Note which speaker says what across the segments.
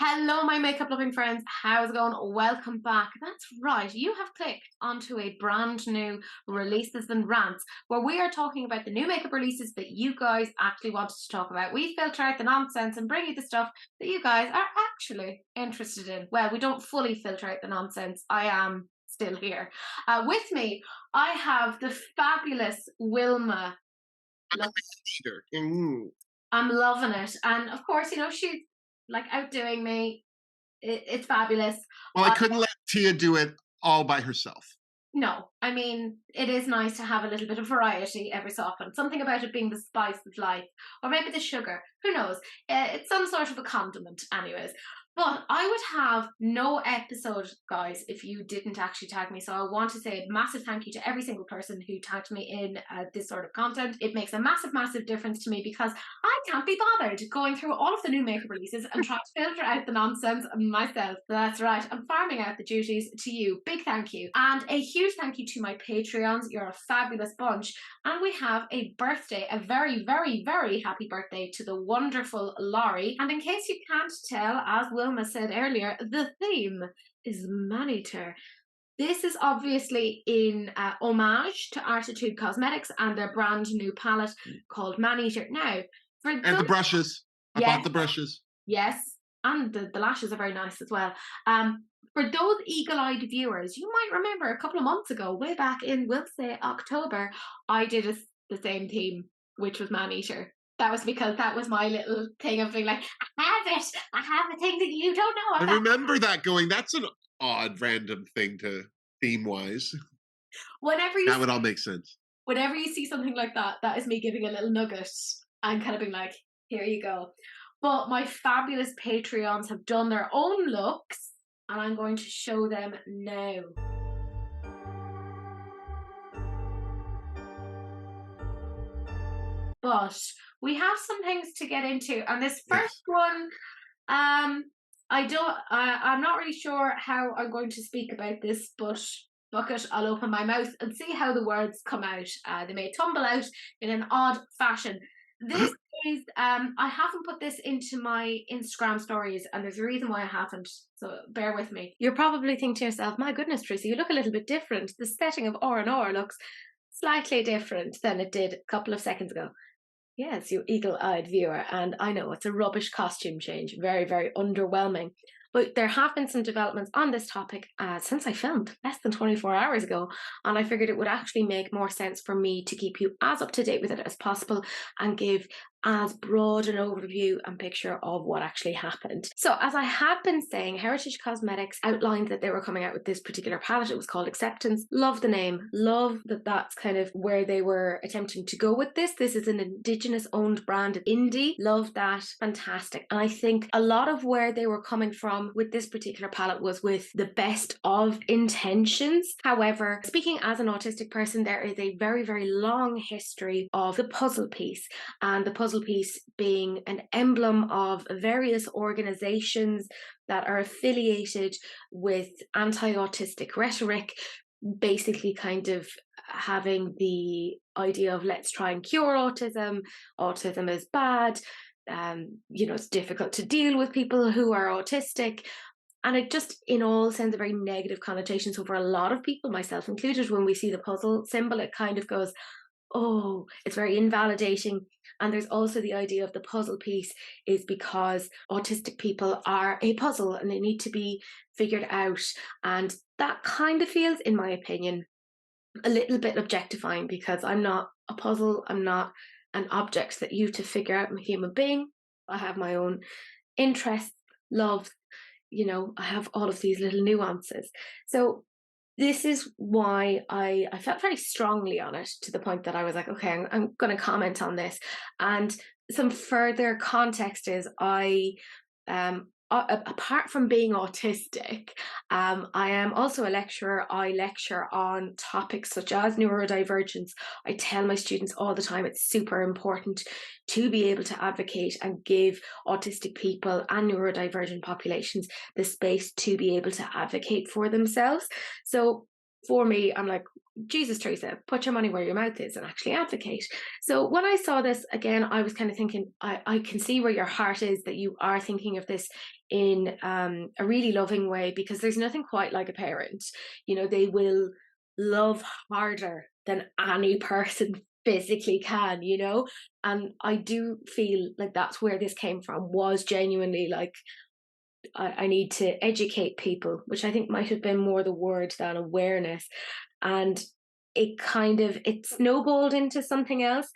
Speaker 1: Hello, my makeup loving friends. How's it going? Welcome back. That's right. You have clicked onto a brand new Releases and Rants, where we are talking about the new makeup releases that you guys actually wanted to talk about. We filter out the nonsense and bring you the stuff that you guys are actually interested in. Well, we don't fully filter out the nonsense. I am still here. With me, I have the fabulous Wilma. Look, I'm loving it. And of course, she's like outdoing me. It's fabulous.
Speaker 2: Well, I couldn't let Tia do it all by herself.
Speaker 1: No, I mean, it is nice to have a little bit of variety every so often. Something about it being the spice of life, or maybe the sugar. Who knows? It's some sort of a condiment, anyways. But I would have no episode, guys, if you didn't actually tag me. So I want to say a massive thank you to every single person who tagged me in this sort of content. It makes a massive, massive difference to me because I can't be bothered going through all of the new makeup releases and trying to filter out the nonsense myself. That's right. I'm farming out the duties to you. Big thank you. And a huge thank you to my Patreons. You're a fabulous bunch. And we have a birthday, a very, very, very happy birthday to the wonderful Laurie. And in case you can't tell, as Wilma said earlier, the theme is man-eater. This is obviously in homage to Arttitude Cosmetics and their brand new palette called Man-Eater. Now,
Speaker 2: and the brushes. I bought the brushes.
Speaker 1: Yes, and the lashes are very nice as well. For those eagle-eyed viewers, you might remember a couple of months ago, way back in, we'll say October, I did the same theme, which was Man-Eater. That was because that was my little thing of being like, I have a thing that you don't know about.
Speaker 2: I remember that going, that's an odd random thing to theme-wise. That would all make sense.
Speaker 1: Whenever you see something like that, that is me giving a little nugget and kind of being like, here you go. But my fabulous Patreons have done their own looks, and I'm going to show them now. But we have some things to get into, and this first one, I'm not really sure how I'm going to speak about this, but fuck it, I'll open my mouth and see how the words come out. They may tumble out in an odd fashion. This is, I haven't put this into my Instagram stories, and there's a reason why I haven't, so bear with me. You're probably thinking to yourself, my goodness, Teresa, you look a little bit different. The setting of R&R looks slightly different than it did a couple of seconds ago. Yes, you eagle-eyed viewer, and I know it's a rubbish costume change, very, very underwhelming. But there have been some developments on this topic since I filmed less than 24 hours ago, and I figured it would actually make more sense for me to keep you as up to date with it as possible and give as broad an overview and picture of what actually happened. So as I had been saying, Heritage Cosmetics outlined that they were coming out with this particular palette. It was called Acceptance. Love the name. Love that that's kind of where they were attempting to go with this. This is an Indigenous owned brand, indie. Love that. Fantastic. And I think a lot of where they were coming from with this particular palette was with the best of intentions. However, speaking as an autistic person, there is a very, very long history of the puzzle piece, and the puzzle piece being an emblem of various organizations that are affiliated with anti-autistic rhetoric, basically kind of having the idea of let's try and cure autism. Autism is bad. It's difficult to deal with people who are autistic. And it just, in all sends a very negative connotation. So for a lot of people, myself included, when we see the puzzle symbol, it kind of goes, oh, it's very invalidating. And there's also the idea of the puzzle piece is because autistic people are a puzzle and they need to be figured out. And that kind of feels, in my opinion, a little bit objectifying, because I'm not a puzzle. I'm not an object that you to figure out. I'm a human being. I have my own interests, loves, I have all of these little nuances. So this is why I felt very strongly on it, to the point that I was like, okay, I'm going to comment on this. And some further context is apart from being autistic, I am also a lecturer. I lecture on topics such as neurodivergence. I tell my students all the time it's super important to be able to advocate and give autistic people and neurodivergent populations the space to be able to advocate for themselves. So for me, I'm like, Jesus, Teresa, put your money where your mouth is and actually advocate. So when I saw this again, I was kind of thinking, I can see where your heart is, that you are thinking of this in a really loving way, because there's nothing quite like a parent. You know, they will love harder than any person physically can, you know? And I do feel like that's where this came from, was genuinely like, I need to educate people, which I think might have been more the word than awareness. And it snowballed into something else.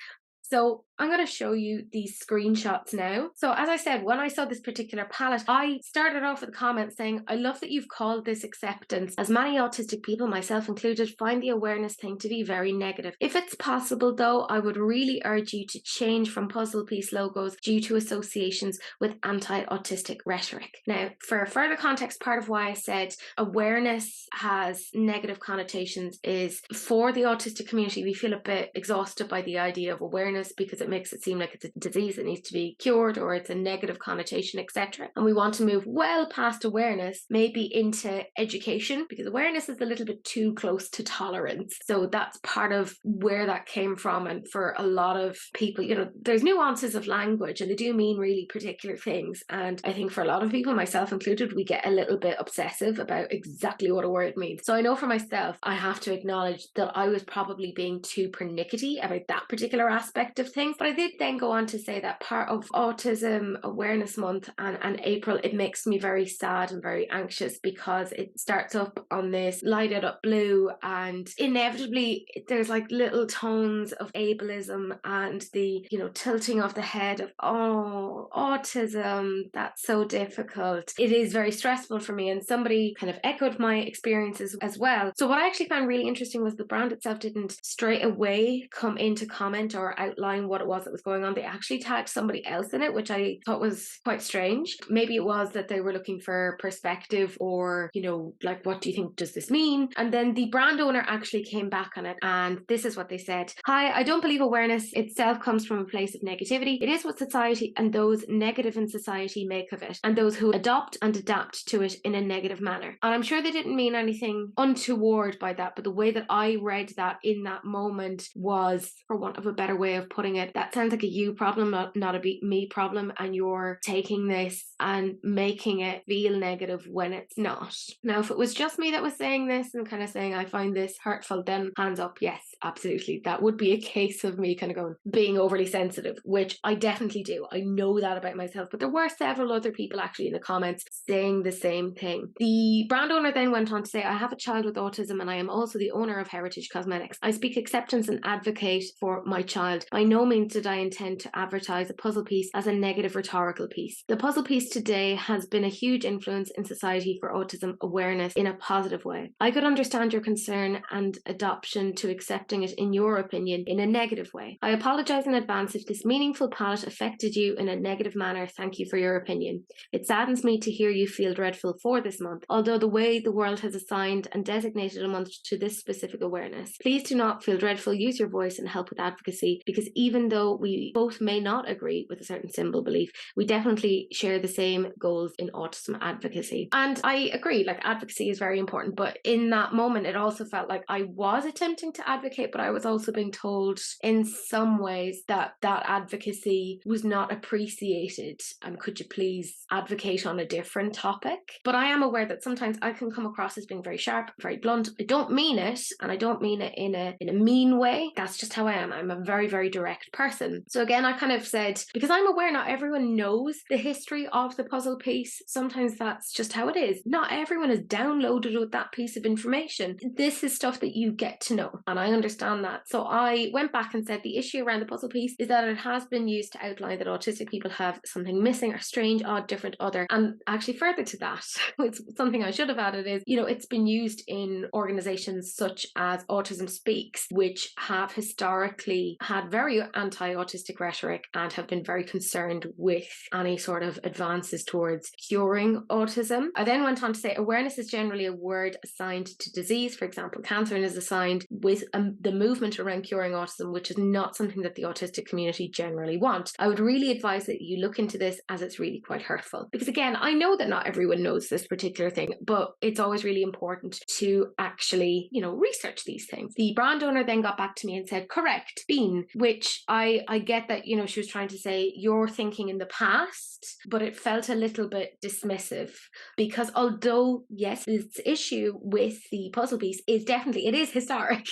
Speaker 1: So I'm going to show you these screenshots now. So as I said, when I saw this particular palette, I started off with a comment saying, I love that you've called this acceptance, as many autistic people, myself included, find the awareness thing to be very negative. If it's possible though, I would really urge you to change from puzzle piece logos due to associations with anti-autistic rhetoric. Now, for further context, part of why I said awareness has negative connotations is, for the autistic community, we feel a bit exhausted by the idea of awareness, because it makes it seem like it's a disease that needs to be cured, or it's a negative connotation, etc. And we want to move well past awareness, maybe into education, because awareness is a little bit too close to tolerance. So that's part of where that came from. And for a lot of people, you know, there's nuances of language and they do mean really particular things. And I think for a lot of people, myself included, we get a little bit obsessive about exactly what a word means. So I know for myself, I have to acknowledge that I was probably being too pernickety about that particular aspect of things. But I did then go on to say that part of Autism Awareness Month and April, it makes me very sad and very anxious, because it starts up on this lighted up blue, and inevitably there's like little tones of ableism and the, you know, tilting of the head of, oh, autism, that's so difficult. It is very stressful for me, and somebody kind of echoed my experiences as well. So what I actually found really interesting was the brand itself didn't straight away come in to comment or outline what it was that was going on. They actually tagged somebody else in it, which I thought was quite strange. Maybe it was that they were looking for perspective, or, you know, like, what do you think does this mean? And then the brand owner actually came back on it, and this is what they said. Hi, I don't believe awareness itself comes from a place of negativity. It is what society and those negative in society make of it, and those who adopt and adapt to it in a negative manner. And I'm sure they didn't mean anything untoward by that, but the way that I read that in that moment was, for want of a better way of putting it, that sounds like a you problem, not a me problem, and you're taking this and making it feel negative when it's not. Now, if it was just me that was saying this and kind of saying I find this hurtful, then hands up, yes, absolutely. That would be a case of me kind of going, being overly sensitive, which I definitely do. I know that about myself, but there were several other people actually in the comments saying the same thing. The brand owner then went on to say, I have a child with autism and I am also the owner of Heritage Cosmetics. I speak acceptance and advocate for my child. By no means did I intend to advertise a puzzle piece as a negative rhetorical piece. The puzzle piece today has been a huge influence in society for autism awareness in a positive way. I could understand your concern and adoption to accepting it, in your opinion, in a negative way. I apologise in advance if this meaningful palette affected you in a negative manner. Thank you for your opinion. It saddens me to hear you feel dreadful for this month, although the way the world has assigned and designated a month to this specific awareness. Please do not feel dreadful. Use your voice and help with advocacy, because even though we both may not agree with a certain symbol belief, we definitely share the same goals in autism advocacy. And I agree, like, advocacy is very important, but in that moment it also felt like I was attempting to advocate, but I was also being told in some ways that that advocacy was not appreciated, and could you please advocate on a different topic? But I am aware that sometimes I can come across as being very sharp, very blunt. I don't mean it, and I don't mean it in a mean way. That's just how I am. I'm a very, very direct person. So again, I kind of said, because I'm aware not everyone knows the history of the puzzle piece, sometimes that's just how it is. Not everyone is downloaded with that piece of information. This is stuff that you get to know, and I understand that. So I went back and said the issue around the puzzle piece is that it has been used to outline that autistic people have something missing or strange, odd, different, other. And actually further to that, it's something I should have added is, you know, it's been used in organisations such as Autism Speaks, which have historically had very anti-autistic rhetoric and have been very concerned with any sort of advances towards curing autism. I then went on to say awareness is generally a word assigned to disease. For example, cancer is assigned with the movement around curing autism, which is not something that the autistic community generally want. I would really advise that you look into this, as it's really quite hurtful. Because again, I know that not everyone knows this particular thing, but it's always really important to actually, research these things. The brand owner then got back to me and said, correct, bean, which I get that, she was trying to say you're thinking in the past, but it felt a little bit dismissive, because although, yes, this issue with the puzzle piece is definitely, it is historic.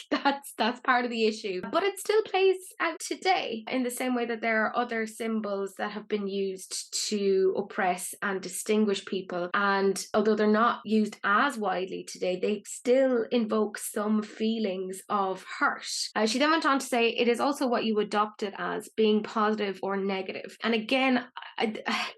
Speaker 1: That's part of the issue, but it still plays out today in the same way that there are other symbols that have been used to oppress and distinguish people. And although they're not used as widely today, they still invoke some feelings of hurt. She then went on to say, it is also what you adopt it as, being positive or negative. And again,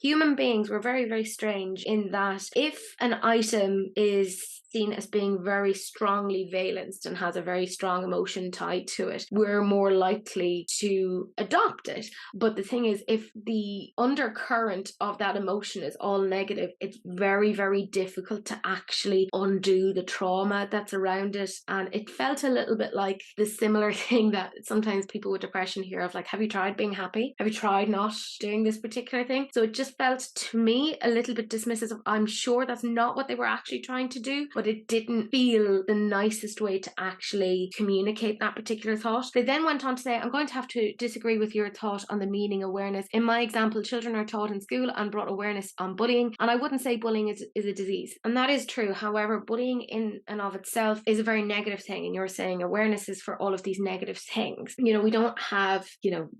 Speaker 1: human beings were very, very strange in that if an item is seen as being very strongly valenced and has a very strong emotion tied to it, we're more likely to adopt it. But the thing is, if the undercurrent of that emotion is all negative, it's very, very difficult to actually undo the trauma that's around it. And it felt a little bit like the similar thing that sometimes people with depression hear of, like, have you tried being happy? Have you tried not doing this particular thing? So it just felt to me a little bit dismissive. I'm sure that's not what they were actually trying to do, but it didn't feel the nicest way to actually communicate that particular thought. They then went on to say, I'm going to have to disagree with your thought on the meaning awareness. In my example, children are taught in school and brought awareness on bullying, and I wouldn't say bullying is a disease. And that is true. However, bullying in and of itself is a very negative thing, and you're saying awareness is for all of these negative things. We don't have,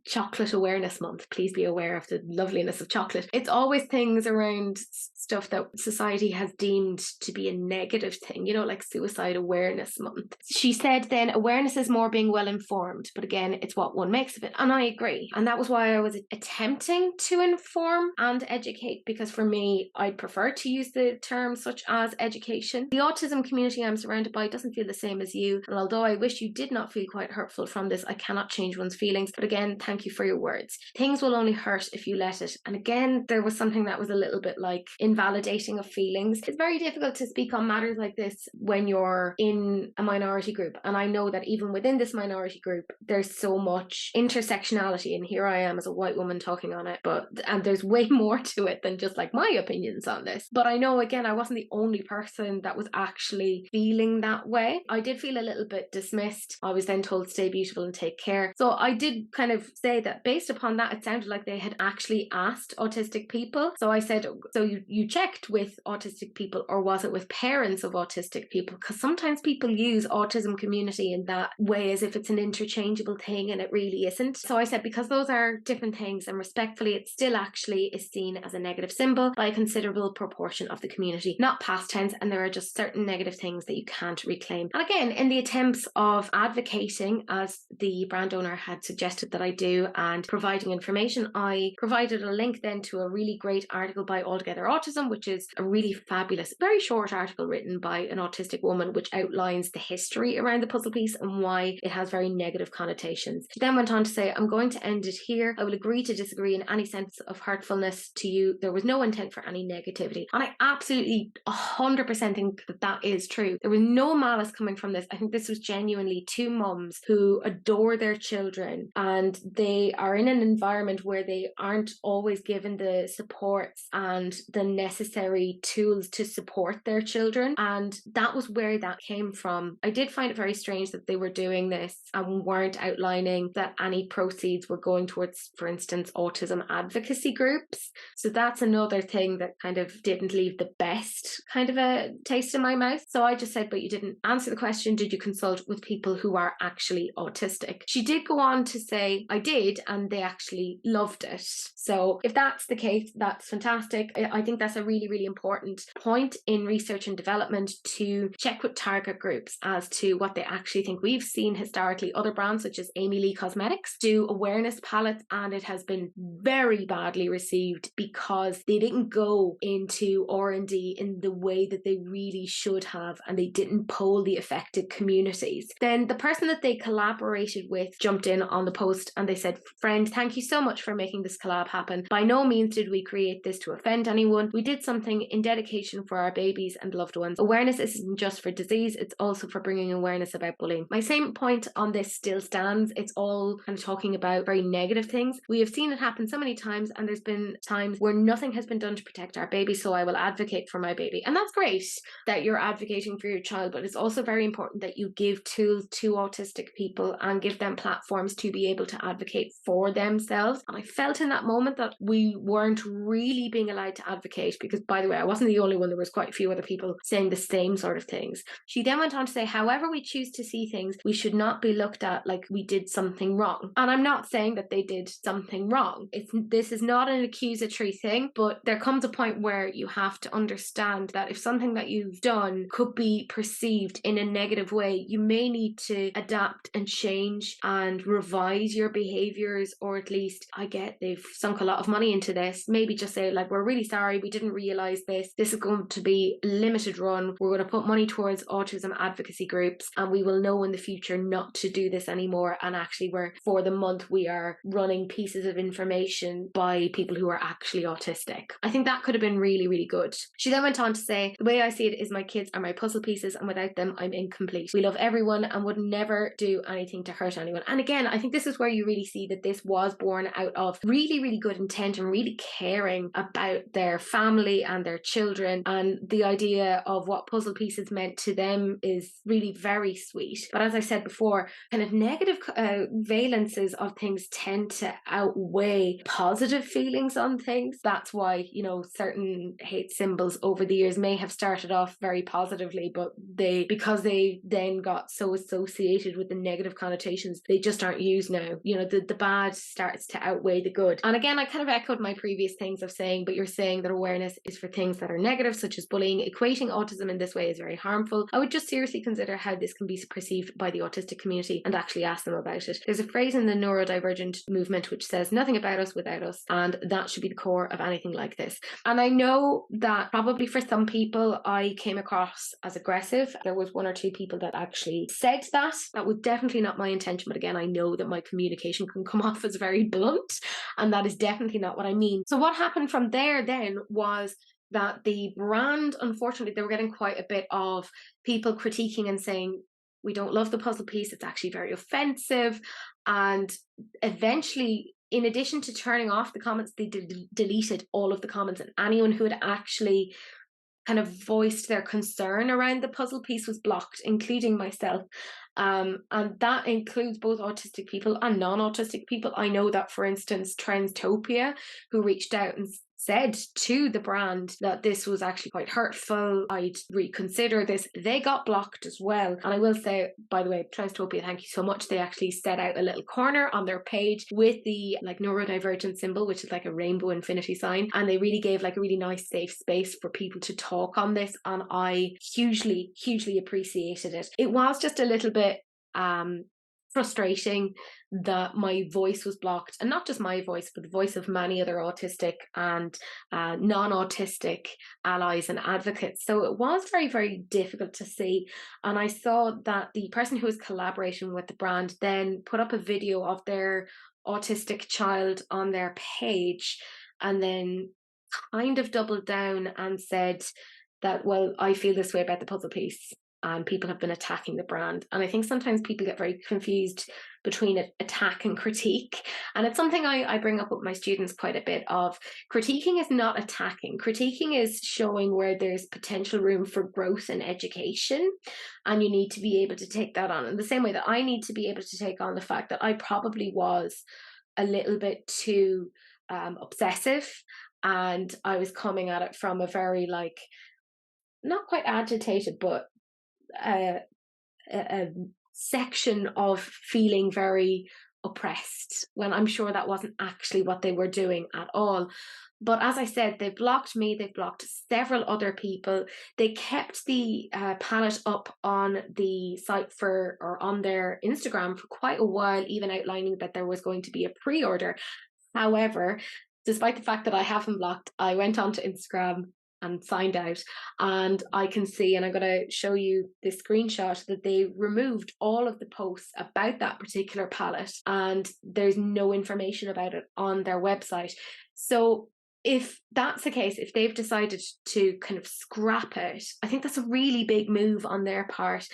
Speaker 1: chocolate awareness month. Please be aware of the loveliness of chocolate. It's always things around stuff that society has deemed to be a negative thing, like Suicide Awareness Month. She said then awareness is more being well informed, but again, it's what one makes of it. And I agree. And that was why I was attempting to inform and educate, because for me, I'd prefer to use the terms such as education. The autism community I'm surrounded by doesn't feel the same as you. And although I wish you did not feel quite hurtful from this, I cannot change one's feelings. But again, thank you for your words. Things will only hurt if you let it. And again, there was something that was a little bit like invalidating of feelings. It's very difficult to speak on matters like this when you're in a minority group. And I know that even within this minority group, there's so much intersectionality. And here I am as a white woman talking on it, and there's way more to it than just like my opinions on this. But I know, again, I wasn't the only person that was actually feeling that way. I did feel a little bit dismissed. I was then told stay beautiful and take care. So I did kind of say that based upon that, it sounded like they had actually asked autistic people. So I said, so you checked with autistic people, or was it with parents of autistic people? Because sometimes people use autism community in that way as if it's an interchangeable thing, and it really isn't. So I said, because those are different things, and respectfully, it still actually is seen as a negative symbol by a considerable proportion of the community, not past tense, and there are just certain negative things that you can't reclaim. And again, in the attempts of advocating, as the brand owner had suggested that I do, and providing information, I provided a link then to a really great article by Altogether Autism, which is a really fabulous, very short article written by an autistic woman, which outlines the history around the puzzle piece and why it has very negative connotations. She then went on to say, I'm going to end it here. I will agree to disagree in any sense of hurtfulness to you. There was no intent for any negativity. And I absolutely 100% think that that is true. There was no malice coming from this. I think this was genuinely two mums who adore their children, and they are in an environment where they aren't always given the supports and the necessary tools to support their children. And that was where that came from. I did find it very strange that they were doing this and weren't outlining that any proceeds were going towards, for instance, autism advocacy groups. So that's another thing that kind of didn't leave the best kind of a taste in my mouth. So I just said, but you didn't answer the question. Did you consult with people who are actually autistic? She did go on to say, I did, and they actually loved it. So if that's the case, that's fantastic. I think that's a really, really important point in research and development, to check with target groups as to what they actually think. We've seen historically other brands such as Amy Lee Cosmetics do awareness palettes, and it has been very badly received because they didn't go into R&D in the way that they really should have, and they didn't poll the affected communities. Then the person that they collaborated with jumped in on the post post and they said, "Friend, thank you so much for making this collab happen. By no means did we create this to offend anyone. We did something in dedication for our babies and loved ones. Awareness isn't just for disease, it's also for bringing awareness about bullying." My same point on this still stands. It's all kind of talking about very negative things. We have seen it happen so many times, and there's been times where nothing has been done to protect our baby, so I will advocate for my baby. And that's great that you're advocating for your child, but it's also very important that you give tools to autistic people and give them platforms to be able to advocate for themselves. And I felt in that moment that we weren't really being allowed to advocate, because, by the way, I wasn't the only one. There was quite a few other people saying the same sort of things. She then went on to say, however we choose to see things, we should not be looked at like we did something wrong. And I'm not saying that they did something wrong. This is not an accusatory thing, but there comes a point where you have to understand that if something that you've done could be perceived in a negative way, you may need to adapt and change and revise your behaviors, or at least, I get they've sunk a lot of money into this, maybe just say, like, we're really sorry, we didn't realize this is going to be limited run, we're going to put money towards autism advocacy groups, and we will know in the future not to do this anymore. And actually, we're, for the month, we are running pieces of information by people who are actually autistic. I think that could have been really, really good. She then went on to say, the way I see it is my kids are my puzzle pieces, and without them I'm incomplete. We love everyone and would never do anything to hurt anyone. And again, I think this is where you really see that this was born out of really, really good intent and really caring about their family and their children, and the idea of what puzzle pieces meant to them is really very sweet. But as I said before, kind of negative valences of things tend to outweigh positive feelings on things. That's why, you know, certain hate symbols over the years may have started off very positively, but because they then got so associated with the negative connotations, they just aren't used now. You know, the bad starts to outweigh the good. And again, I kind of echoed my previous things of saying, but you're saying that awareness is for things that are negative, such as bullying. Equating autism in this way is very harmful. I would just seriously consider how this can be perceived by the autistic community and actually ask them about it. There's a phrase in the neurodivergent movement which says, nothing about us without us, and that should be the core of anything like this. And I know that probably for some people I came across as aggressive. There was one or two people that actually said that. That was definitely not my intention, but again, I know that my communication can come off as very blunt, and that is definitely not what I mean. So what happened from there then was that the brand, unfortunately, they were getting quite a bit of people critiquing and saying, we don't love the puzzle piece, it's actually very offensive. And eventually, in addition to turning off the comments, they deleted all of the comments, and anyone who had actually kind of voiced their concern around the puzzle piece was blocked, including myself. And that includes both autistic people and non-autistic people. I know that, for instance, Transtopia, who reached out and said to the brand that this was actually quite hurtful, I'd reconsider this, they got blocked as well. And I will say, by the way, Transtopia, thank you so much. They actually set out a little corner on their page with the like neurodivergent symbol, which is like a rainbow infinity sign, and they really gave like a really nice safe space for people to talk on this, and I hugely appreciated it. It was just a little bit frustrating that my voice was blocked, and not just my voice, but the voice of many other autistic and non-autistic allies and advocates. So it was very difficult to see. And I saw that the person who was collaborating with the brand then put up a video of their autistic child on their page, and then kind of doubled down and said that, well, I feel this way about the puzzle piece, and people have been attacking the brand. And I think sometimes people get very confused between attack and critique. And it's something I bring up with my students quite a bit of. Critiquing is not attacking. Critiquing is showing where there's potential room for growth and education. And you need to be able to take that on. In the same way that I need to be able to take on the fact that I probably was a little bit too obsessive. And I was coming at it from a very, like, not quite agitated, but a section of feeling very oppressed, when I'm sure that wasn't actually what they were doing at all. But as I said, they've blocked me, they've blocked several other people. They kept the palette up on the site or on their Instagram for quite a while, even outlining that there was going to be a pre-order. However, despite the fact that I have them blocked, I went onto Instagram and signed out, and I can see, and I'm going to show you this screenshot, that they removed all of the posts about that particular palette, and there's no information about it on their website. So if that's the case, if they've decided to kind of scrap it, I think that's a really big move on their part.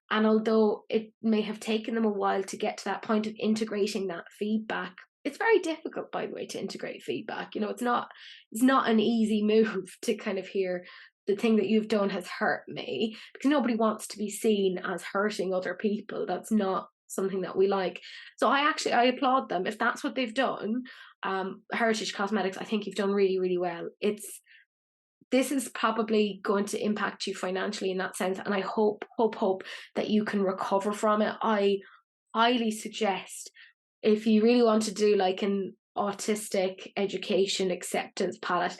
Speaker 1: And although it may have taken them a while to get to that point of integrating that feedback, it's very difficult, by the way, to integrate feedback. You know, it's not an easy move to kind of hear the thing that you've done has hurt me, because nobody wants to be seen as hurting other people. That's not something that we like. So I applaud them if that's what they've done. Heritage Cosmetics, I think you've done really, really well. This is probably going to impact you financially in that sense, and I hope that you can recover from it. I highly suggest, if you really want to do like an autistic education acceptance palette,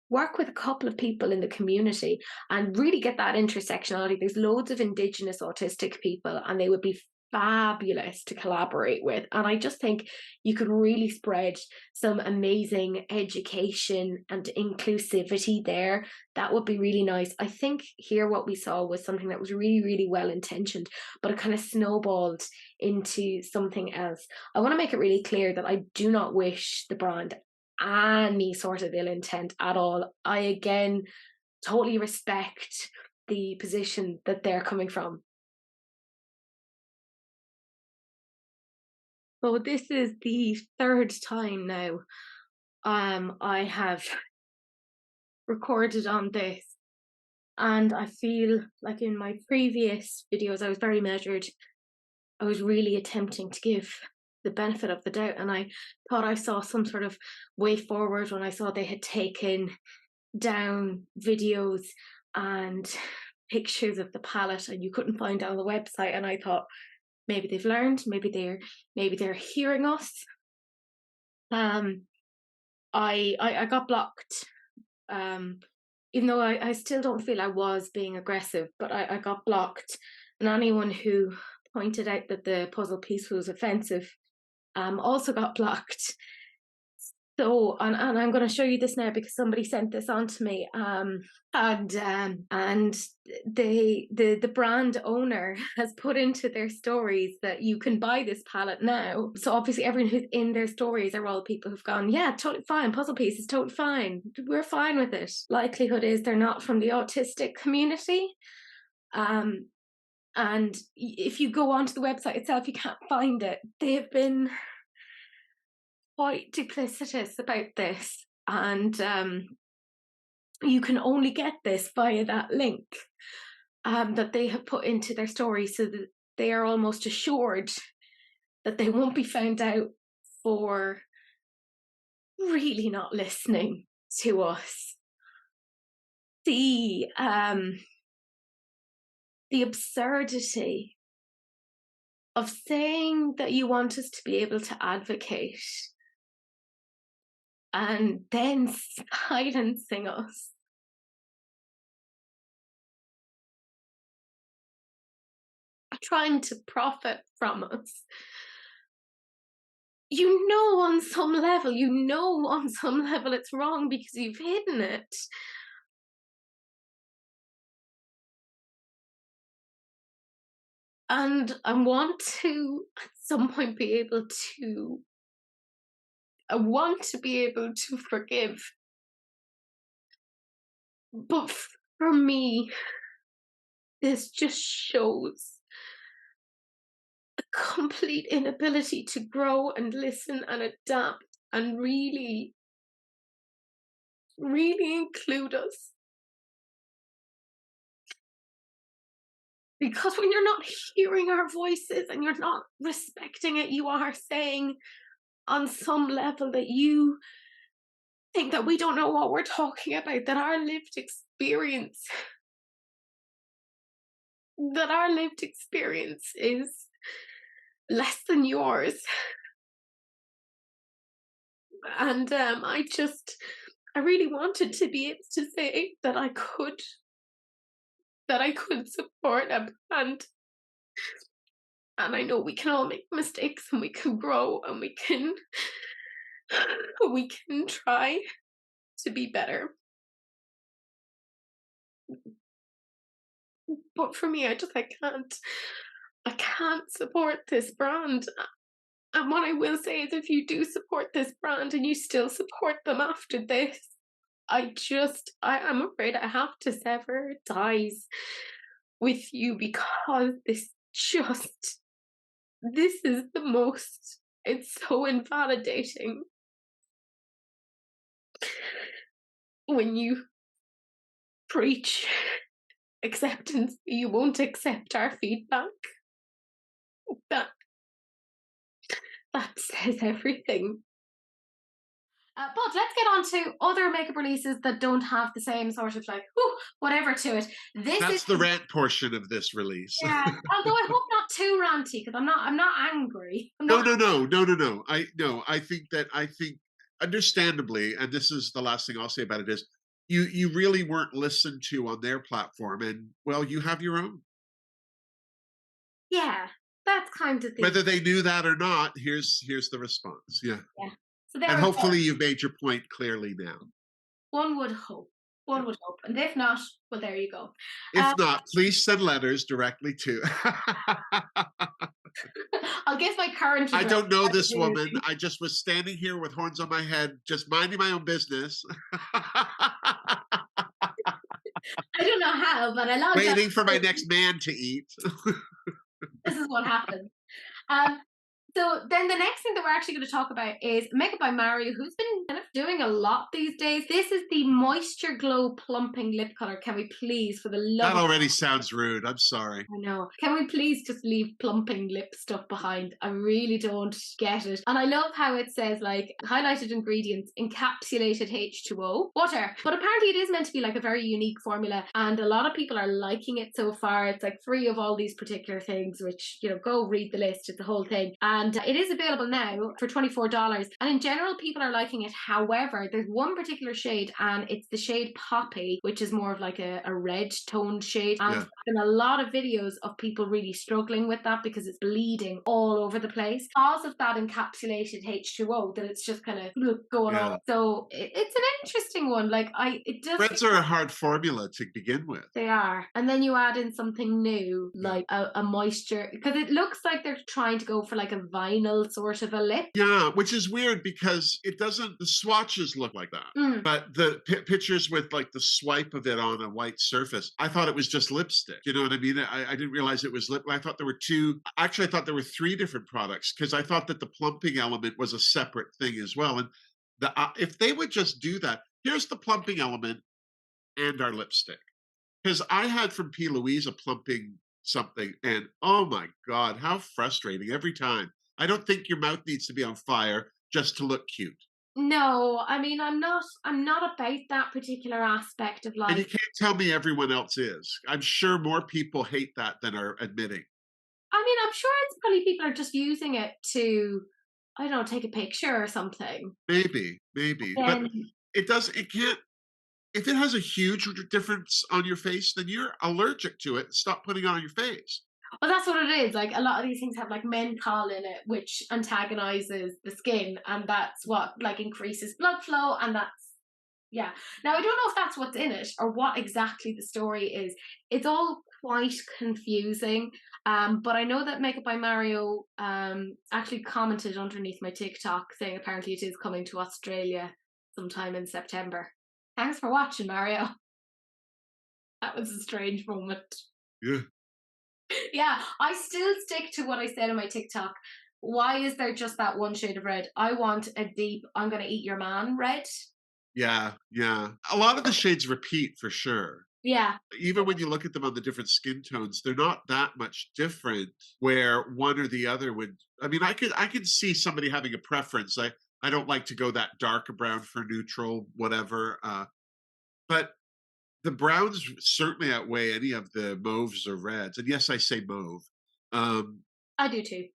Speaker 1: work with a couple of people in the community and really get that intersectionality. There's loads of Indigenous autistic people, and they would be fabulous to collaborate with. And I just think you could really spread some amazing education and inclusivity there. That would be really nice. I think here what we saw was something that was really, really well intentioned, but it kind of snowballed into something else. I want to make it really clear that I do not wish the brand any sort of ill intent at all. I again totally respect the position that they're coming from. So this is the third time now I have recorded on this, and I feel like in my previous videos I was very measured. I was really attempting to give the benefit of the doubt, and I thought I saw some sort of way forward when I saw they had taken down videos and pictures of the palette and you couldn't find it on the website, and I thought maybe they've learned, maybe they're hearing us. I got blocked, even though I still don't feel I was being aggressive, but I got blocked, and anyone who pointed out that the puzzle piece was offensive also got blocked. So, and I'm going to show you this now because somebody sent this on to me, and the brand owner has put into their stories that you can buy this palette now. So obviously everyone who's in their stories are all people who've gone, yeah, totally fine, puzzle piece is totally fine, we're fine with it. Likelihood is they're not from the autistic community. And if you go onto the website itself, you can't find it. They've been quite duplicitous about this, and you can only get this via that link that they have put into their story, so that they are almost assured that they won't be found out for really not listening to us. The absurdity of saying that you want us to be able to advocate and then silencing us. Trying to profit from us. You know on some level it's wrong because you've hidden it. And I want to at some point be able to forgive. But for me, this just shows a complete inability to grow and listen and adapt and really, really include us. Because when you're not hearing our voices and you're not respecting it, you are saying on some level that you think that we don't know what we're talking about, that our lived experience is less than yours. And I really wanted to be able to say that I could support a brand, and I know we can all make mistakes and we can grow and we can try to be better. But for me, I can't support this brand. And what I will say is if you do support this brand and you still support them after this, I'm afraid I have to sever ties with you because this is it's so invalidating when you preach acceptance, you won't accept our feedback. That says everything. But let's get on to other makeup releases that don't have the same sort of like, whatever to it.
Speaker 2: That's the rant portion of this release.
Speaker 1: Yeah, although I hope not too ranty because I'm not angry.
Speaker 2: No. I think understandably, and this is the last thing I'll say about it is you really weren't listened to on their platform, and well, you have your own.
Speaker 1: Yeah, that's kind of
Speaker 2: whether they knew that or not. Here's the response. Yeah.
Speaker 1: So
Speaker 2: and hopefully you've made your point clearly now.
Speaker 1: One would hope. And if not, well, there you go.
Speaker 2: If not, please send letters directly to.
Speaker 1: I'll give my current address.
Speaker 2: I don't know this woman. I just was standing here with horns on my head, just minding my own business.
Speaker 1: I don't know how, but I love
Speaker 2: waiting for my next man to eat.
Speaker 1: This is what happened. So then the next thing that we're actually going to talk about is Makeup by Mario, who's been kind of doing a lot these days. This is the Moistureglow Plumping Lip Color. Can we please, for the love
Speaker 2: That already sounds rude. I'm sorry.
Speaker 1: I know. Can we please just leave plumping lip stuff behind? I really don't get it. And I love how it says like highlighted ingredients, encapsulated H2O, water. But apparently it is meant to be like a very unique formula and a lot of people are liking it so far. It's like free of all these particular things, which, you know, go read the list. It's the whole thing. And it is available now for $24. And in general, people are liking it. However, there's one particular shade and it's the shade Poppy, which is more of like a red toned shade. And there's been a lot of videos of people really struggling with that because it's bleeding all over the place. Because of that encapsulated H2O, that it's just kind of going on. So it's an interesting one. Like
Speaker 2: Reds are a hard formula to begin with.
Speaker 1: They are. And then you add in something new, like a moisture, because it looks like they're trying to go for like a vinyl sort of a lip.
Speaker 2: Yeah, which is weird because it doesn't, the swatches look like that. But the pictures with like the swipe of it on a white surface, I thought it was just lipstick. You know what I mean? I didn't realize it was lip. I thought there were I thought there were 3 different products because I thought that the plumping element was a separate thing as well. And if they would just do that, here's the plumping element and our lipstick. Because I had from P. Louise a plumping something, and oh my God, how frustrating every time. I don't think your mouth needs to be on fire just to look cute.
Speaker 1: No, I mean, I'm not about that particular aspect of life.
Speaker 2: And you can't tell me everyone else is. I'm sure more people hate that than are admitting.
Speaker 1: I mean, I'm sure it's probably people are just using it to, I don't know, take a picture or something.
Speaker 2: Maybe. But it can't, if it has a huge difference on your face, then you're allergic to it. Stop putting it on your face.
Speaker 1: Well, that's what it is. Like a lot of these things have like menthol in it, which antagonizes the skin, and that's what like increases blood flow, and that's Now I don't know if that's what's in it or what exactly the story is. It's all quite confusing. But I know that Makeup by Mario actually commented underneath my TikTok saying apparently it is coming to Australia sometime in September. Thanks for watching, Mario. That was a strange moment.
Speaker 2: Yeah.
Speaker 1: Yeah, I still stick to what I said on my TikTok. Why is there just that one shade of red? I want a deep, I'm going to eat your man red.
Speaker 2: Yeah. A lot of the shades repeat for sure.
Speaker 1: Yeah.
Speaker 2: Even when you look at them on the different skin tones, they're not that much different where one or the other would, I mean, I could see somebody having a preference. I don't like to go that dark brown for neutral, whatever. But the browns certainly outweigh any of the mauves or reds. And yes, I say mauve.
Speaker 1: I do too.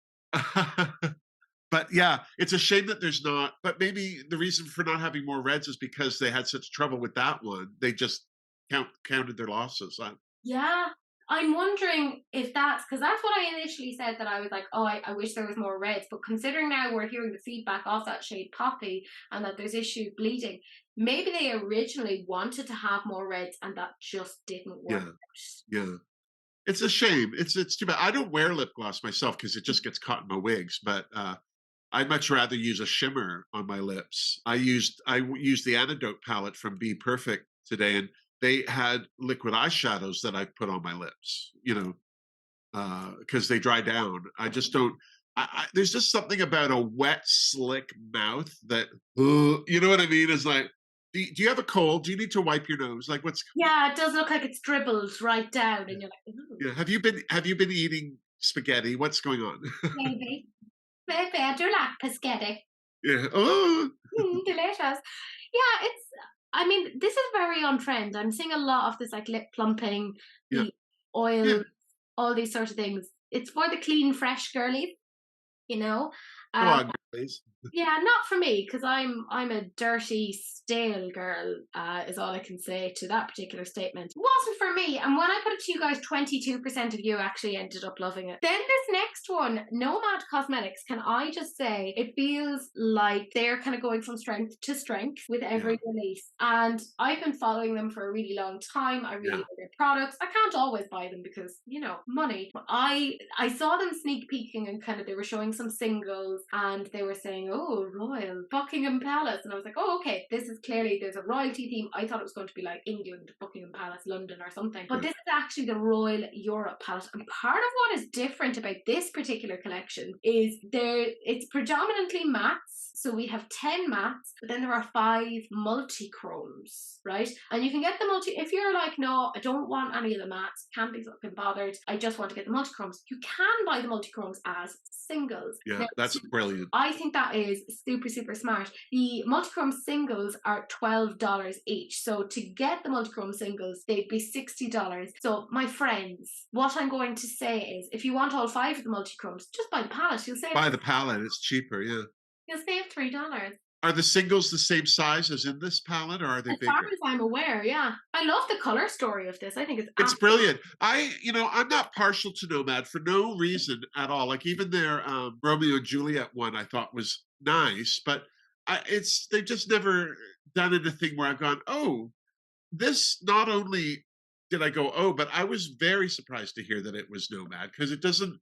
Speaker 2: But yeah, it's a shame that there's not. But maybe the reason for not having more reds is because they had such trouble with that one. They just counted their losses.
Speaker 1: Yeah, I'm wondering if that's because that's what I initially said, that I was like, oh, I wish there was more reds. But considering now we're hearing the feedback of that shade Poppy and that there's issues bleeding, maybe they originally wanted to have more reds and that just didn't work out.
Speaker 2: Yeah. It's a shame. It's too bad. I don't wear lip gloss myself because it just gets caught in my wigs. But I'd much rather use a shimmer on my lips. I used the Antidote palette from Be Perfect today, and they had liquid eyeshadows that I put on my lips. Because they dry down. I just don't. There's just something about a wet, slick mouth that, you know what I mean? Is like, do you have a cold? Do you need to wipe your nose? Like, what's?
Speaker 1: Yeah, it does look like it's dribbled right down, and you're like, ooh,
Speaker 2: Yeah. Have you been eating spaghetti? What's going on?
Speaker 1: maybe. Maybe I do like pescetti.
Speaker 2: Yeah. Oh.
Speaker 1: Delicious. Yeah, I mean, this is very on trend. I'm seeing a lot of this like lip plumping,
Speaker 2: Yeah.
Speaker 1: the
Speaker 2: Yeah.
Speaker 1: oil, all these sort of things. It's for the clean, fresh girly, you know.
Speaker 2: Go
Speaker 1: Um,
Speaker 2: on, please.
Speaker 1: yeah, not for me because I'm a dirty, stale girl. Is all I can say to that particular statement. It wasn't for me, and when I put it to you guys, 22% of you actually ended up loving it. Then this next one, Nomad Cosmetics. Can I just say it feels like they're kind of going from strength to strength with every
Speaker 2: Yeah.
Speaker 1: release, and I've been following them for a really long time. I really
Speaker 2: Yeah.
Speaker 1: like their products. I can't always buy them because money. But I saw them sneak peeking and kind of they were showing some singles and they were saying, oh, royal Buckingham Palace, and I was like, oh, okay, this is clearly there's a royalty theme. I thought it was going to be like England, Buckingham Palace, London or something, but this is actually the Royal Europe palette. And part of what is different about this particular collection is it's predominantly mattes. So we have 10 mattes, but then there are 5 multi-chromes, right? And you can get the if you're like, no, I don't want any of the mattes, can't be fucking bothered, I just want to get the multi-chromes, you can buy the multi-chromes as singles.
Speaker 2: Yeah.
Speaker 1: Now,
Speaker 2: That's brilliant.
Speaker 1: I think that is super, super smart. The multichrome singles are $12 each. So to get the multichrome singles, they'd be $60. So my friends, what I'm going to say is if you want all 5 of the multichromes, just buy the palette.
Speaker 2: Buy the palette. It's cheaper. Yeah.
Speaker 1: You'll save $3.
Speaker 2: Are the singles the same size as in this palette, or are they
Speaker 1: As
Speaker 2: bigger?
Speaker 1: far as I'm aware, yeah. I love the color story of this. I think
Speaker 2: It's brilliant. I'm not partial to Nomad for no reason at all. Like even their Romeo and Juliet one, I thought was nice, but they've just never done anything where I've gone, oh, this. Not only did I go, oh, but I was very surprised to hear that it was Nomad because it doesn't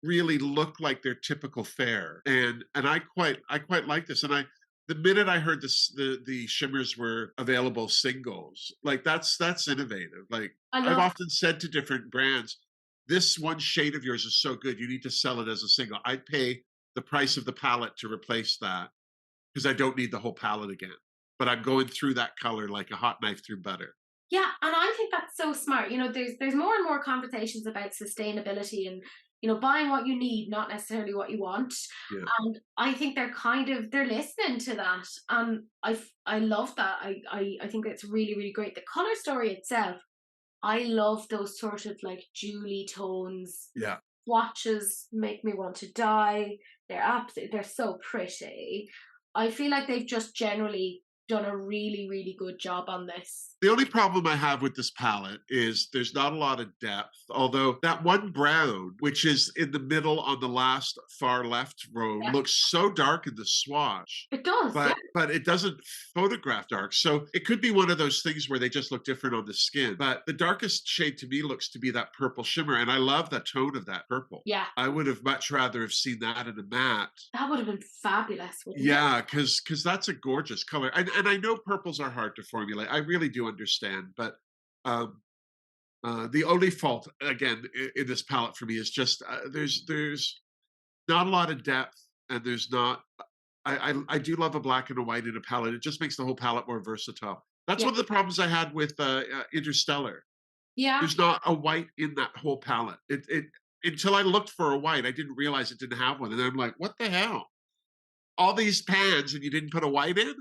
Speaker 2: really look like their typical fare, and I quite like this, and I. The minute I heard the shimmers were available singles, like that's innovative. Like
Speaker 1: I
Speaker 2: I've
Speaker 1: love
Speaker 2: often said to different brands, this one shade of yours is so good, you need to sell it as a single. I'd pay the price of the palette to replace that because I don't need the whole palette again. But I'm going through that color like a hot knife through butter.
Speaker 1: Yeah, and I think that's so smart. There's more and more conversations about sustainability and buying what you need, not necessarily what you want.
Speaker 2: Yeah.
Speaker 1: And I think they're listening to that, and I love that. I think it's really, really great. The color story itself, I love those sort of like Julie tones.
Speaker 2: Yeah.
Speaker 1: Swatches make me want to die. They're so pretty. I feel like they've just generally done a really, really good job on this.
Speaker 2: The only problem I have with this palette is there's not a lot of depth. Although that one brown, which is in the middle on the last far left row,
Speaker 1: Yeah.
Speaker 2: looks so dark in the swatch.
Speaker 1: It does,
Speaker 2: But
Speaker 1: yeah.
Speaker 2: but it doesn't photograph dark. So it could be one of those things where they just look different on the skin. But the darkest shade to me looks to be that purple shimmer. And I love the tone of that purple.
Speaker 1: Yeah.
Speaker 2: I would have much rather have seen that in a matte.
Speaker 1: That would have been fabulous.
Speaker 2: Yeah, because that's a gorgeous color. And I know purples are hard to formulate. I really do understand. But the only fault, again, in this palette for me is just there's not a lot of depth, and there's not. I do love a black and a white in a palette. It just makes the whole palette more versatile. That's
Speaker 1: Yeah.
Speaker 2: one of the problems I had with Interstellar.
Speaker 1: Yeah.
Speaker 2: There's not a white in that whole palette. It until I looked for a white, I didn't realize it didn't have one, and then I'm like, what the hell? All these pans, and you didn't put a white in?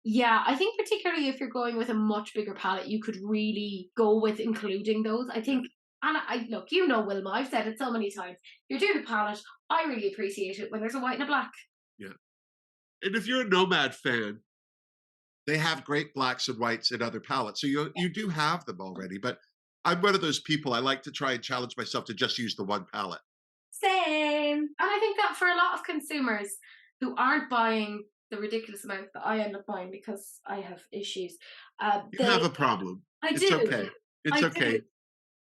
Speaker 1: Yeah, I think particularly if you're going with a much bigger palette, you could really go with including those. I think, and I look, Wilma, I've said it so many times. You're doing a palette. I really appreciate it when there's a white and a black.
Speaker 2: Yeah. And if you're a Nomad fan, they have great blacks and whites in other palettes. So you do have them already. But I'm one of those people, I like to try and challenge myself to just use the one palette.
Speaker 1: Same. And I think that for a lot of consumers who aren't buying the ridiculous amount that I end up buying because I have issues.
Speaker 2: You have a problem.
Speaker 1: I
Speaker 2: It's
Speaker 1: do.
Speaker 2: okay. It's okay.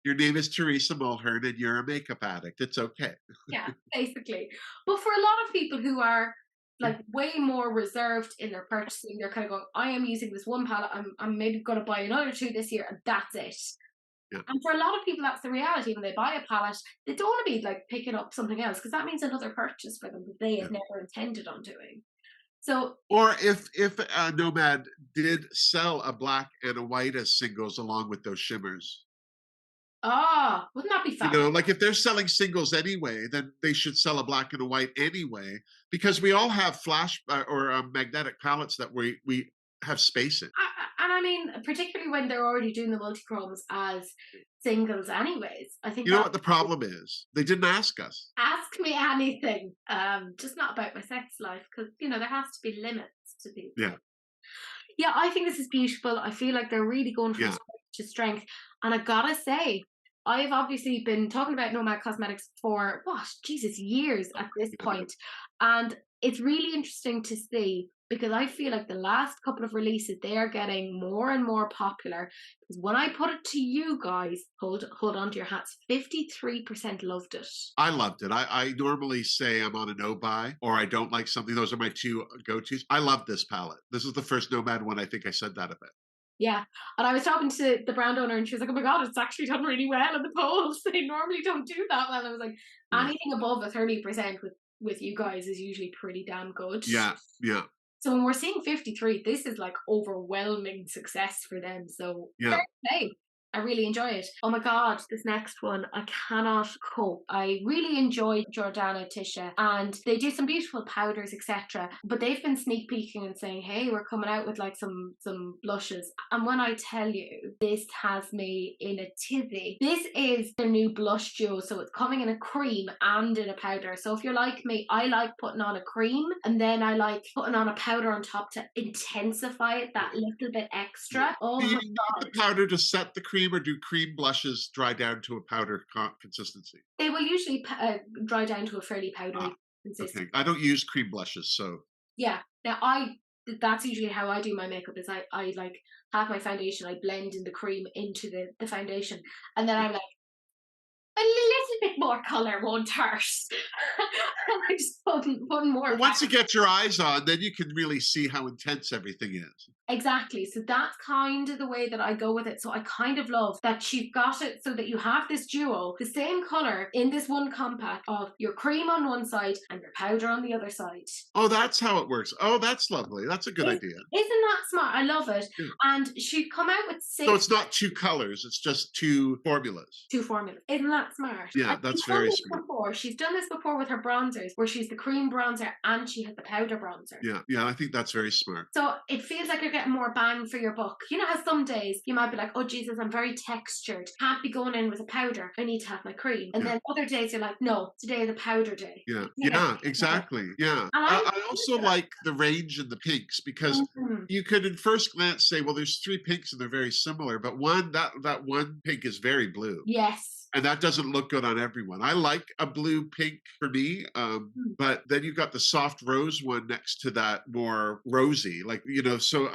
Speaker 2: Your name is Teresa Mulhern and you're a makeup addict. It's okay.
Speaker 1: Yeah, basically. But for a lot of people who are like way more reserved in their purchasing, they're kind of going, I am using this one palette, I'm maybe going to buy another two this year, and that's it.
Speaker 2: Yeah.
Speaker 1: And for a lot of people, that's the reality. When they buy a palette, they don't want to be like picking up something else because that means another purchase for them that they had never intended on doing. So,
Speaker 2: or if Nomad did sell a black and a white as singles along with those shimmers.
Speaker 1: wouldn't that be
Speaker 2: You
Speaker 1: fun?
Speaker 2: know, like if they're selling singles anyway, then they should sell a black and a white anyway, because we all have flash or magnetic palettes that we have space in.
Speaker 1: And I mean, particularly when they're already doing the multichromes as singles anyways. I think
Speaker 2: you know what the problem is? They didn't ask us.
Speaker 1: Ask me anything. Just not about my sex life, because you know there has to be limits to these.
Speaker 2: Yeah.
Speaker 1: Yeah, I think this is beautiful. I feel like they're really going from strength to strength. And I gotta say, I've obviously been talking about Nomad Cosmetics for years at this point. And it's really interesting to see, because I feel like the last couple of releases they are getting more and more popular. Because when I put it to you guys, hold on to your hats, 53% loved it.
Speaker 2: I loved it. I normally say I'm on a no buy or I don't like something. Those are my two go-tos. I love this palette. This is the first Nomad one. I think I said that a bit.
Speaker 1: Yeah, and I was talking to the brand owner and she was like, oh my God, it's actually done really well in the polls. They normally don't do that well. I was like, anything above a 30% with you guys is usually pretty damn good.
Speaker 2: Yeah.
Speaker 1: So when we're seeing 53, this is like overwhelming success for them. So fair play. I really enjoy it. Oh my God, this next one, I cannot cope. I really enjoy Jordana, Ticia, and they do some beautiful powders, etc. But they've been sneak peeking and saying, hey, we're coming out with like some blushes. And when I tell you, this has me in a tizzy. This is their new blush duo. So it's coming in a cream and in a powder. So if you're like me, I like putting on a cream and then I like putting on a powder on top to intensify it that little bit extra. Oh
Speaker 2: do you
Speaker 1: my
Speaker 2: need
Speaker 1: God.
Speaker 2: the powder to set the cream, or do cream blushes dry down to a powder consistency?
Speaker 1: They will usually dry down to a fairly powdery consistency.
Speaker 2: Okay. I don't use cream blushes, so
Speaker 1: Yeah. Now that's usually how I do my makeup. Is I like have my foundation, I blend in the cream into the foundation, and then I'm like, a little bit more colour won't hurt. I just put more.
Speaker 2: Well, once you get your eyes on, then you can really see how intense everything is.
Speaker 1: Exactly. So that's kind of the way that I go with it. So I kind of love that she's got it so that you have this duo, the same colour in this one compact of your cream on one side and your powder on the other side.
Speaker 2: Oh, that's how it works. Oh, that's lovely. That's a good idea.
Speaker 1: Isn't that smart? I love it. Yeah. And she'd come out with 6.
Speaker 2: So it's not two colors, it's just two formulas.
Speaker 1: Two formulas. Isn't that smart?
Speaker 2: Yeah, that's very smart.
Speaker 1: She's done this before with her bronzers, where she's the cream bronzer and she has the powder bronzer.
Speaker 2: Yeah, I think that's very smart.
Speaker 1: So it feels like you're getting more bang for your buck. You know how some days you might be like, oh Jesus, I'm very textured. Can't be going in with a powder. I need to have my cream. And then other days you're like, no, today is a powder day.
Speaker 2: Yeah, exactly. Yeah. I also like the range in the pinks, because you could at first glance say, well, there's 3 pinks and they're very similar, but that one pink is very blue.
Speaker 1: Yes.
Speaker 2: And that doesn't look good on everyone. I like a blue pink for me, but then you've got the soft rose one next to that more rosy, like, you know, so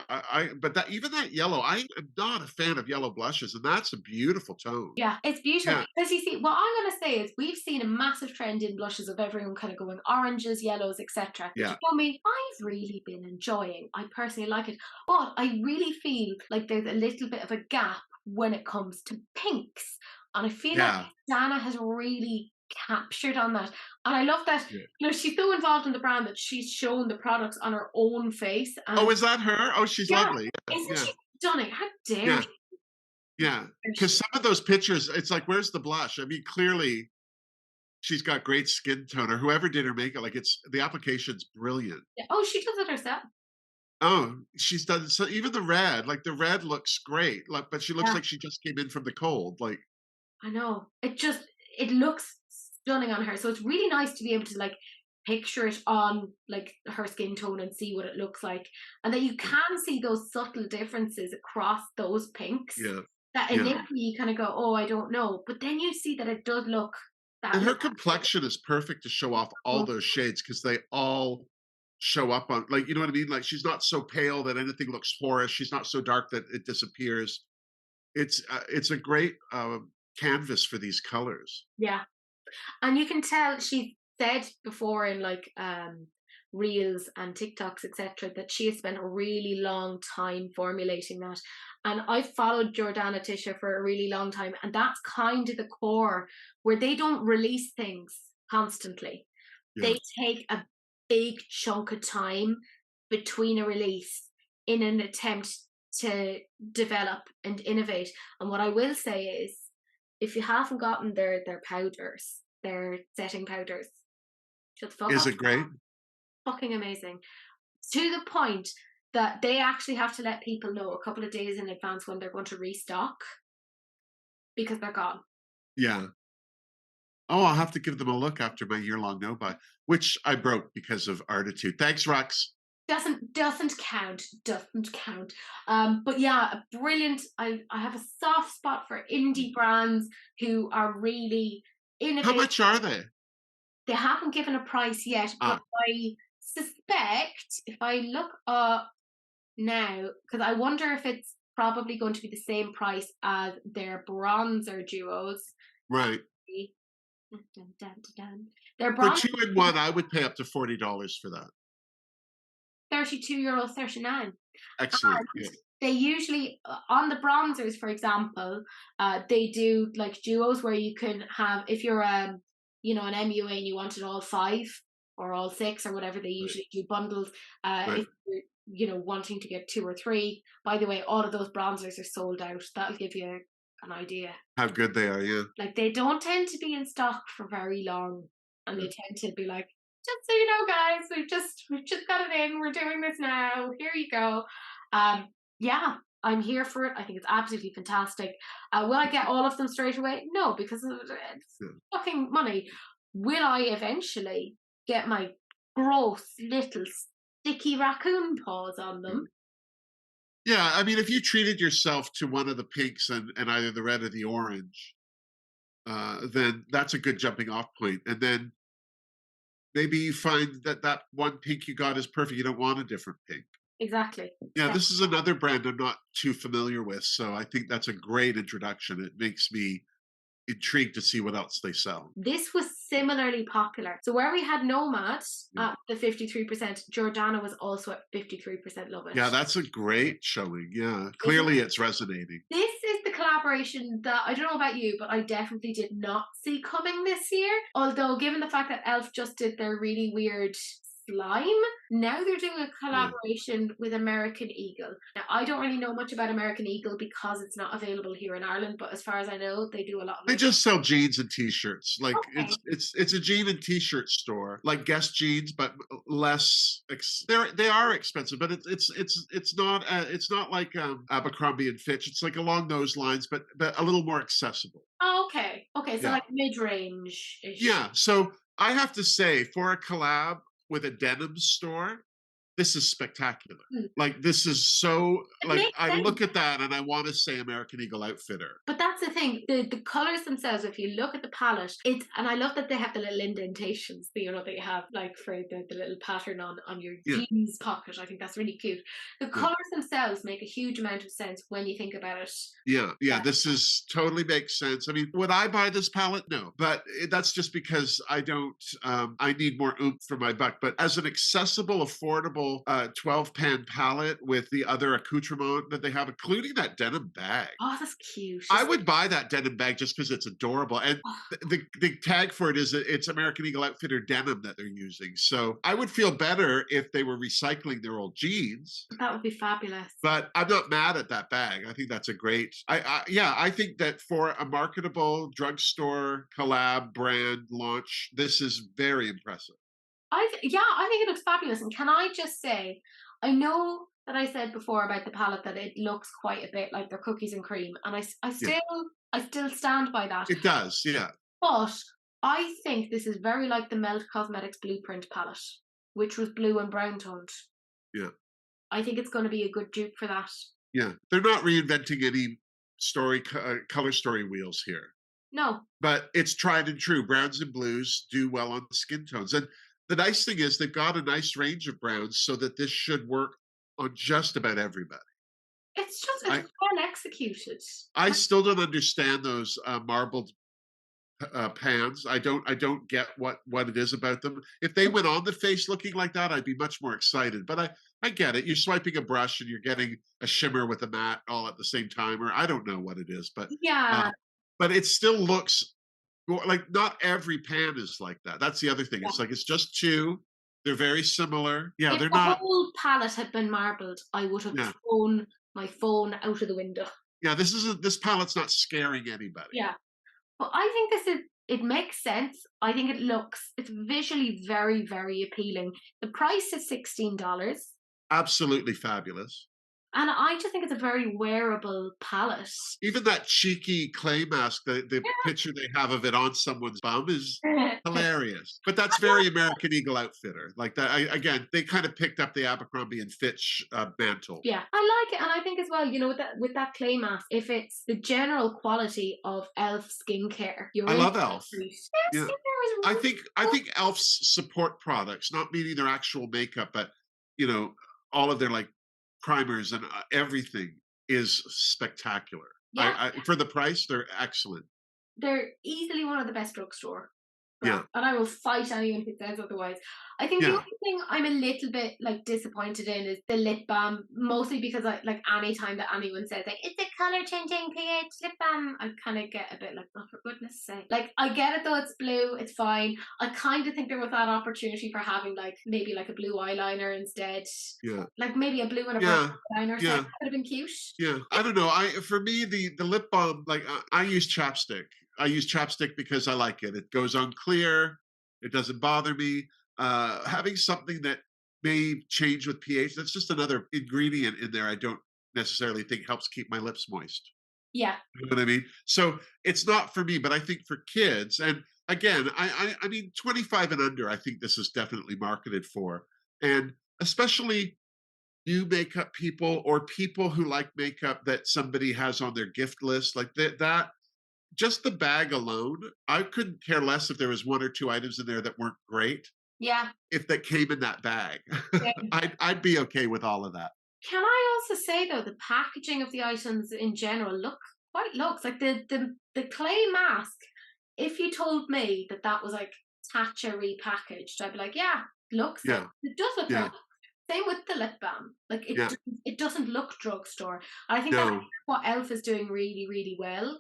Speaker 2: but that even that yellow, I am not a fan of yellow blushes, and that's a beautiful tone.
Speaker 1: Yeah, it's beautiful. Because you see, what I'm going to say is we've seen a massive trend in blushes of everyone kind of going oranges, yellows, etc.
Speaker 2: Yeah.
Speaker 1: For me, I've really been enjoying. I personally like it. But I really feel like there's a little bit of a gap when it comes to pinks. And I feel like Dana has really captured on that. And I love that, you know, she's so involved in the brand that she's shown the products on her own face. And
Speaker 2: oh, is that her? Oh, she's lovely.
Speaker 1: Isn't she stunning? How dare she?
Speaker 2: Yeah, because some of those pictures, it's like, where's the blush? I mean, clearly she's got great skin tone, or whoever did her makeup, like the application's brilliant.
Speaker 1: Yeah. Oh, she does it herself.
Speaker 2: Oh, she's done so. Even the red looks great. Like, but she looks like she just came in from the cold. Like,
Speaker 1: I know. It looks stunning on her. So it's really nice to be able to like picture it on like her skin tone and see what it looks like. And then you can see those subtle differences across those pinks.
Speaker 2: Yeah.
Speaker 1: That initially you kind of go, oh, I don't know. But then you see that it does look that.
Speaker 2: And her complexion is perfect to show off all those shades, because they all show up on, like, you know what I mean? Like, she's not so pale that anything looks porous. She's not so dark that it disappears. It's a great canvas for these colors.
Speaker 1: Yeah. And you can tell she said before in like reels and TikToks, etc., that she has spent a really long time formulating that. And I followed Jordana Ticia for a really long time, and that's kind of the core where they don't release things constantly.
Speaker 2: Yeah.
Speaker 1: They take a big chunk of time between a release in an attempt to develop and innovate. And what I will say is, if you haven't gotten their powders, their setting powders, shut the fuck
Speaker 2: Is
Speaker 1: up.
Speaker 2: it great?
Speaker 1: Fucking amazing. To the point that they actually have to let people know a couple of days in advance when they're going to restock because they're gone.
Speaker 2: Yeah. Oh, I'll have to give them a look after my year-long no-buy, which I broke because of Arttitude. Thanks, Ruks.
Speaker 1: Doesn't count. But yeah, brilliant. I have a soft spot for indie brands who are really innovative.
Speaker 2: How much are they?
Speaker 1: They haven't given a price yet, but I suspect if I look up now, because I wonder if it's probably going to be the same price as their bronzer duos.
Speaker 2: Right.
Speaker 1: Their
Speaker 2: For
Speaker 1: bronzer
Speaker 2: 2-in-1, I would pay up to $40 for that.
Speaker 1: €32.39.
Speaker 2: Excellent. Yeah.
Speaker 1: They usually on the bronzers, for example, they do like duos where you can have, if you're an MUA and you wanted all 5 or all 6 or whatever, they usually do bundles.
Speaker 2: Right.
Speaker 1: If you're wanting to get 2 or 3, by the way, all of those bronzers are sold out. That'll give you an idea
Speaker 2: How good they are. Yeah.
Speaker 1: like they don't tend to be in stock for very long, and they tend to be like, just so you know, guys, we've just got it in, we're doing this now, here you go. Yeah, I'm here for it. I think it's absolutely fantastic. Will I get all of them straight away? No, because it's fucking money. Will I eventually get my gross little sticky raccoon paws on them?
Speaker 2: Yeah, I mean, if you treated yourself to one of the pinks and either the red or the orange, then that's a good jumping off point. And then maybe you find that one pink you got is perfect. You don't want a different pink.
Speaker 1: Exactly.
Speaker 2: Yeah, this is another brand I'm not too familiar with, so I think that's a great introduction. It makes me intrigued to see what else they sell.
Speaker 1: This was similarly popular. So where we had Nomad at the 53%, Jordana was also at 53% love it.
Speaker 2: Yeah, that's a great showing. Yeah, clearly it's resonating.
Speaker 1: This is the collaboration that, I don't know about you, but I definitely did not see coming this year. Although given the fact that Elf just did their really weird slime, now they're doing a collaboration with American Eagle. Now I don't really know much about American Eagle because it's not available here in Ireland, but as far as I know, they do a lot of
Speaker 2: They just sell jeans and t-shirts. Like
Speaker 1: Okay.
Speaker 2: it's a jean and t-shirt store, like Guess jeans, but less. They are expensive, but it's not like Abercrombie and Fitch. It's like along those lines, but a little more accessible.
Speaker 1: Oh, okay. Okay, so like mid-range.
Speaker 2: Yeah. So I have to say, for a collab with a denim store, this is spectacular. Like, this is so, like, I look at that and I want to say American Eagle Outfitter.
Speaker 1: But that's the thing, the colors themselves, if you look at the palette, and I love that they have the little indentations, that you have like for the little pattern on your jeans pocket. I think that's really cute. The colors themselves make a huge amount of sense when you think about it.
Speaker 2: Yeah, this is totally makes sense. I mean, would I buy this palette? No, but that's just because I don't, I need more oomph for my buck. But as an accessible, affordable 12-pan palette with the other accoutrement that they have, including that denim bag.
Speaker 1: Oh, that's cute.
Speaker 2: I would buy that denim bag just because it's adorable. And the tag for it is it's American Eagle Outfitter denim that they're using. So I would feel better if they were recycling their old jeans.
Speaker 1: That would be fabulous.
Speaker 2: But I'm not mad at that bag. I think that's a great, I think that for a marketable drugstore collab brand launch, this is very impressive.
Speaker 1: I think it looks fabulous. And can I just say, I know that I said before about the palette that it looks quite a bit like their cookies and cream, and I still stand by that.
Speaker 2: It does, yeah.
Speaker 1: But I think this is very like the Melt Cosmetics Blueprint palette, which was blue and brown toned.
Speaker 2: Yeah.
Speaker 1: I think it's going to be a good dupe for that.
Speaker 2: Yeah, they're not reinventing any color story wheels here.
Speaker 1: No.
Speaker 2: But it's tried and true. Browns and blues do well on skin tones. And the nice thing is they've got a nice range of browns so that this should work on just about everybody.
Speaker 1: It's just
Speaker 2: I
Speaker 1: it's well executed.
Speaker 2: I still don't understand those marbled pans. I don't get what it is about them. If they went on the face looking like that, I'd be much more excited. But I get it. You're swiping a brush and you're getting a shimmer with a matte all at the same time, or I don't know what it is,
Speaker 1: Yeah,
Speaker 2: but it still looks like not every pan is like that. That's the other thing.
Speaker 1: yeah.
Speaker 2: It's like it's just two. They're very similar. Yeah,
Speaker 1: If
Speaker 2: they're
Speaker 1: the
Speaker 2: not.
Speaker 1: whole palette had been marbled, I would have
Speaker 2: Yeah,
Speaker 1: thrown my phone out of the window.
Speaker 2: yeah. This palette's not scaring anybody.
Speaker 1: Yeah. But I think it makes sense. I think it's visually very, very appealing. The price is $16.
Speaker 2: Absolutely fabulous.
Speaker 1: And I just think it's a very wearable palette.
Speaker 2: Even that cheeky clay mask, the picture they have of it on someone's bum is hilarious. But that's very American Eagle Outfitter. Like that, again, they kind of picked up the Abercrombie and Fitch mantle.
Speaker 1: Yeah, I like it, and I think as well, with that clay mask, if it's the general quality of Elf skincare,
Speaker 2: I love Elf.
Speaker 1: Their
Speaker 2: Yeah,
Speaker 1: skincare is
Speaker 2: I
Speaker 1: really
Speaker 2: think I think Elf's support products, not meaning their actual makeup, but you know, all of their like primers and everything is spectacular.
Speaker 1: yeah,
Speaker 2: For the price, they're excellent.
Speaker 1: they're easily one of the best drugstore
Speaker 2: Yeah,
Speaker 1: brands, and I will fight anyone who says otherwise. I think the
Speaker 2: yeah.
Speaker 1: only thing I'm a little bit like disappointed in is the lip balm, mostly because I like any time that anyone says like it's a color changing pH lip balm, I kind of get a bit like, oh, for goodness sake. Like I get it though, it's blue, it's fine. I kind of think there was that opportunity for having like maybe like a blue eyeliner instead,
Speaker 2: Yeah.
Speaker 1: like maybe a blue and a brown
Speaker 2: Yeah.
Speaker 1: eyeliner set
Speaker 2: Yeah.
Speaker 1: could have been cute.
Speaker 2: Yeah. I don't know. For me the lip balm, like I use chapstick. I use chapstick because I like it. It goes on clear. It doesn't bother me. Having something that may change with pH, that's just another ingredient in there I don't necessarily think helps keep my lips moist.
Speaker 1: Yeah,
Speaker 2: You know what I mean? So it's not for me, but I think for kids, and again, I mean, 25 and under, I think this is definitely marketed for. And especially new makeup people or people who like makeup that somebody has on their gift list, like that just the bag alone, I couldn't care less if there was one or two items in there that weren't great.
Speaker 1: yeah.
Speaker 2: If that came in that bag,
Speaker 1: Same.
Speaker 2: I'd be okay with all of that.
Speaker 1: Can I also say though, the packaging of the items in general looks like the clay mask. If you told me that that was like Tatcha repackaged, I'd be like, yeah, looks it.
Speaker 2: Yeah,
Speaker 1: It does look
Speaker 2: yeah,
Speaker 1: like. Same with the lip balm. Like
Speaker 2: yeah.
Speaker 1: it doesn't look drugstore. I think that's
Speaker 2: No.
Speaker 1: what Elf is doing really, really well.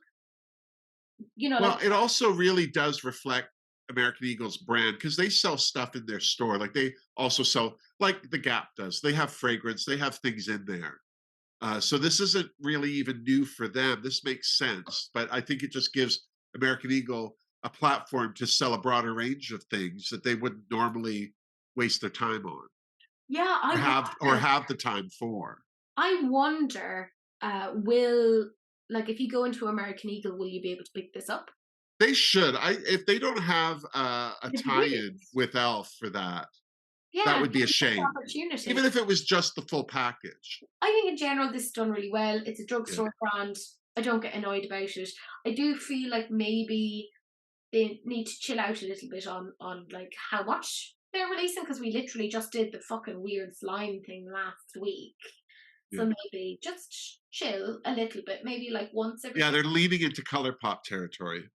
Speaker 1: Like
Speaker 2: Well, it also really does reflect American Eagle's brand because they sell stuff in their store. Like they also sell, like the Gap does. They have fragrance. They have things in there. So this isn't really even new for them. This makes sense, but I think it just gives American Eagle a platform to sell a broader range of things that they wouldn't normally waste their time on
Speaker 1: yeah,
Speaker 2: or have the time for.
Speaker 1: I wonder, will like if you go into American Eagle, will you be able to pick this up?
Speaker 2: They should. If they don't have a
Speaker 1: It'd be weird.
Speaker 2: tie-in with Elf for that, that
Speaker 1: Yeah,
Speaker 2: would be a
Speaker 1: it's a
Speaker 2: shame.
Speaker 1: opportunity.
Speaker 2: Even if it was just the full package.
Speaker 1: I think in general this is done really well. It's a
Speaker 2: Yeah.
Speaker 1: drugstore brand. I don't get annoyed about it. I do feel like maybe they need to chill out a little bit on like how much they're releasing because we literally just did the fucking weird slime thing last week.
Speaker 2: Yeah.
Speaker 1: So maybe just chill a little bit. Maybe like once every
Speaker 2: Yeah, they're leaning into ColourPop territory.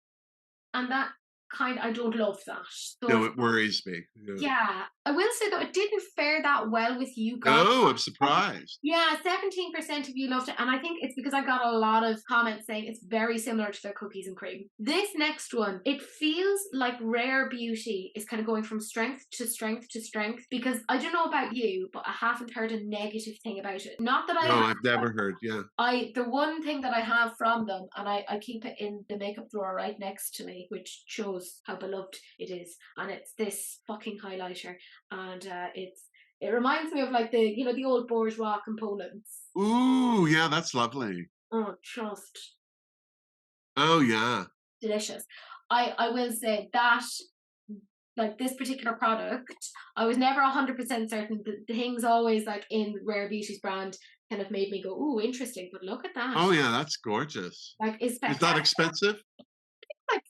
Speaker 1: and that I don't love that. So
Speaker 2: No, it worries me.
Speaker 1: yeah, I will say though, it didn't fare that well with you guys.
Speaker 2: No, I'm surprised.
Speaker 1: Yeah, 17% of you loved it. And I think it's because I got a lot of comments saying it's very similar to their cookies and cream. This next one, it feels like Rare Beauty is kind of going from strength to strength to strength because I don't know about you, but I haven't heard a negative thing about it. Not that I
Speaker 2: No,
Speaker 1: have.
Speaker 2: I've never heard. Yeah.
Speaker 1: The one thing that I have from them, and I keep it in the makeup drawer right next to me, which shows how beloved it is, and it's this fucking highlighter, and it reminds me of like the old bourgeois components.
Speaker 2: Ooh, yeah, that's lovely.
Speaker 1: Oh, just
Speaker 2: Oh, yeah.
Speaker 1: delicious. I will say that like this particular product, I was never 100% certain. The things always like in Rare Beauty's brand kind of made me go, ooh, interesting. But look at that.
Speaker 2: Oh, yeah, that's gorgeous.
Speaker 1: Like it's
Speaker 2: Is that
Speaker 1: spectacular.
Speaker 2: expensive?
Speaker 1: Like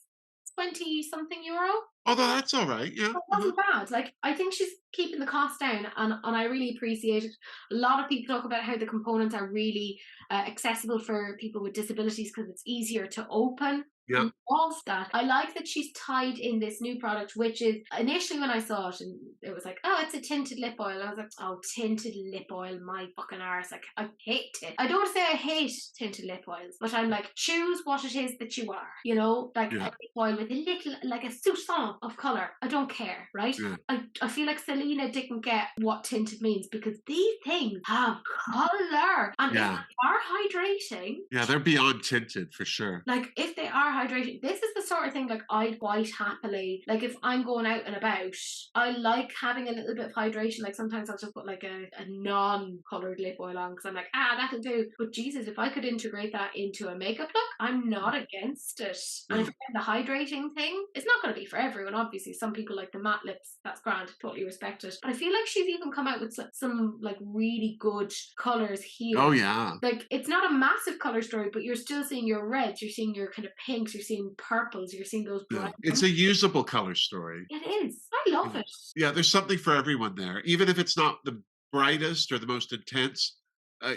Speaker 1: 20-something euro.
Speaker 2: Although that's all right. Yeah.
Speaker 1: It wasn't bad. Like, I think she's keeping the cost down, and I really appreciate it. A lot of people talk about how the components are really accessible for people with disabilities because it's easier to open.
Speaker 2: Yeah.
Speaker 1: Love that. I like that she's tied in this new product, which is initially when I saw it, and it was like, oh, it's a tinted lip oil. I was like, oh, tinted lip oil, my fucking arse. Like, I hate it. I don't say I hate tinted lip oils, but I'm like, choose what it is that you are. You know, like a lip oil with a little, like a soupçon of color. I don't care, right?
Speaker 2: Yeah.
Speaker 1: I feel like Selena didn't get what tinted means because these things have color, and if they are hydrating,
Speaker 2: they're beyond tinted for sure.
Speaker 1: like, if they are hydrating, this is the sort of thing like I'd quite happily, like, if I'm going out and about, I like having a little bit of hydration. Like, sometimes I'll just put like a non-colored lip oil on because I'm like, that'll do. But Jesus, if I could integrate that into a makeup look, I'm not against it. And if the hydrating thing, it's not going to be for everyone, obviously. Some people like the matte lips, that's grand, totally respect it. But I feel like she's even come out with some like really good colours here.
Speaker 2: Oh yeah.
Speaker 1: Like, it's not a massive colour story, but you're still seeing your reds, you're seeing your kind of pinks, you're seeing purples, you're seeing those bright.
Speaker 2: It's a usable colour story.
Speaker 1: It is. I love it.
Speaker 2: Yeah, there's something for everyone there. Even if it's not the brightest or the most intense,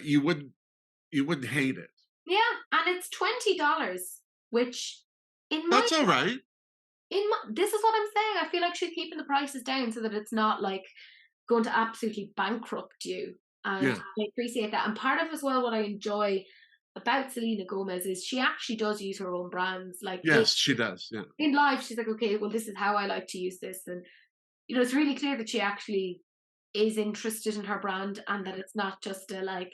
Speaker 2: you wouldn't hate it.
Speaker 1: Yeah, and it's $20, which
Speaker 2: that's all right.
Speaker 1: This is what I'm saying. I feel like she's keeping the prices down so that it's not like going to absolutely bankrupt you. And I appreciate that. And part of as well what I enjoy about Selena Gomez is she actually does use her own brands. Like,
Speaker 2: yes, she does. Yeah.
Speaker 1: In life, she's like, okay, well, this is how I like to use this, and you know, it's really clear that she actually is interested in her brand, and that it's not just a like,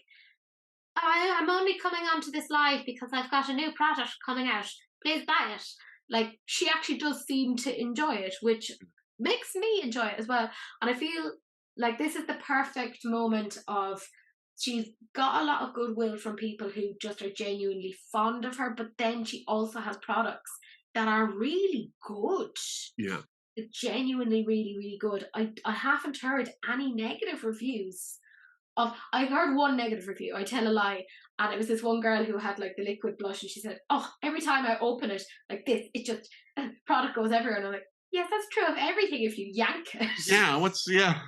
Speaker 1: I'm only coming onto this live because I've got a new product coming out. Please buy it. Like, she actually does seem to enjoy it, which makes me enjoy it as well. And I feel like this is the perfect moment of, she's got a lot of goodwill from people who just are genuinely fond of her, but then she also has products that are really good.
Speaker 2: Yeah.
Speaker 1: Genuinely really, really good. I haven't heard any negative reviews. I heard one negative review, I tell a lie, and it was this one girl who had like the liquid blush, and she said, oh, every time I open it like this, it just, product goes everywhere. And I'm like, yes, that's true of everything if you yank it.
Speaker 2: Yeah,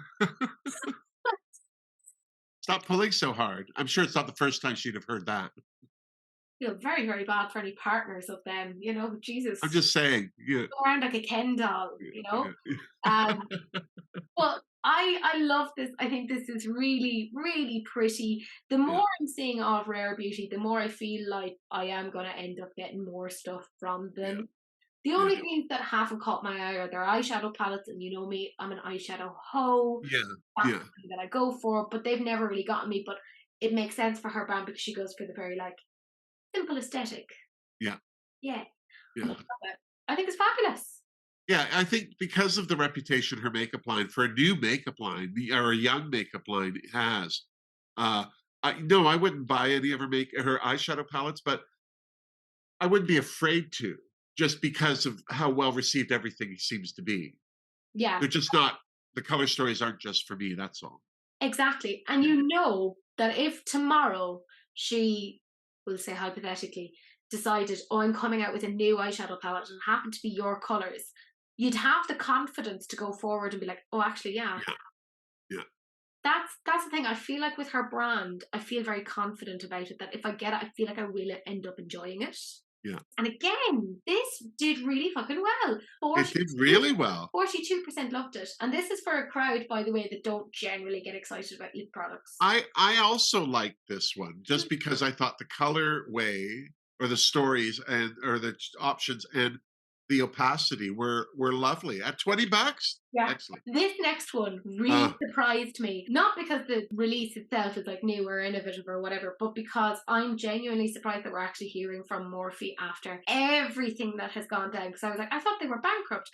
Speaker 2: stop pulling so hard. I'm sure it's not the first time she'd have heard that.
Speaker 1: I feel very, very bad for any partners of them, you know. Jesus,
Speaker 2: I'm just saying,
Speaker 1: go around like a Ken doll, you know. But I love this. I think this is really, really pretty. The more I'm seeing of Rare Beauty, the more I feel like I am going to end up getting more stuff from them. The only things that haven't caught my eye are their eyeshadow palettes, and you know me, I'm an eyeshadow hoe. That's the thing that I go for, but they've never really gotten me. But it makes sense for her brand because she goes for the very like simple aesthetic.
Speaker 2: Yeah.
Speaker 1: I think it's fabulous.
Speaker 2: Yeah, I think because of the reputation her makeup line for a new makeup line or a young makeup line has, I wouldn't buy any of her eyeshadow palettes, but I wouldn't be afraid to, just because of how well received everything seems to be.
Speaker 1: Yeah,
Speaker 2: they're just not. The color stories aren't just for me. That's all.
Speaker 1: Exactly, and you know that if tomorrow she, we'll say hypothetically, decided, oh, I'm coming out with a new eyeshadow palette and happened to be your colors, you'd have the confidence to go forward and be like, oh, actually, yeah. That's the thing. I feel like with her brand, I feel very confident about it, that if I get it, I feel like I will end up enjoying it.
Speaker 2: Yeah.
Speaker 1: And again, this did really fucking well.
Speaker 2: It did really well.
Speaker 1: 42% loved it. And this is for a crowd, by the way, that don't generally get excited about lip products.
Speaker 2: I also like this one just because I thought the colorway or the stories or the options and the opacity were lovely at $20.
Speaker 1: Yeah.
Speaker 2: Excellent.
Speaker 1: This next one really surprised me. Not because the release itself is like new or innovative or whatever, but because I'm genuinely surprised that we're actually hearing from Morphe after everything that has gone down. Because I was like, I thought they were bankrupt.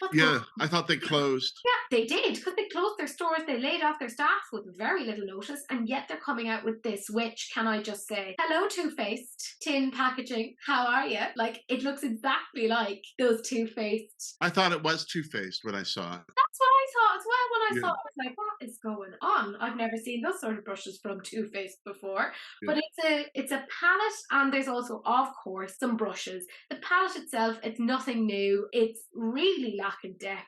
Speaker 2: I thought they closed.
Speaker 1: Yeah, they did, because they closed their stores, they laid off their staff with very little notice, and yet they're coming out with this, which, can I just say, hello Too Faced, tin packaging, how are you? Like, it looks exactly like those Too Faced.
Speaker 2: I thought it was Too Faced when I saw it.
Speaker 1: That's what I thought as well when I saw it. I was like, what? is going on? I've never seen those sort of brushes from Too Faced before.
Speaker 2: Yeah.
Speaker 1: But it's a palette, and there's also, of course, some brushes. The palette itself, it's nothing new. It's really lacking depth.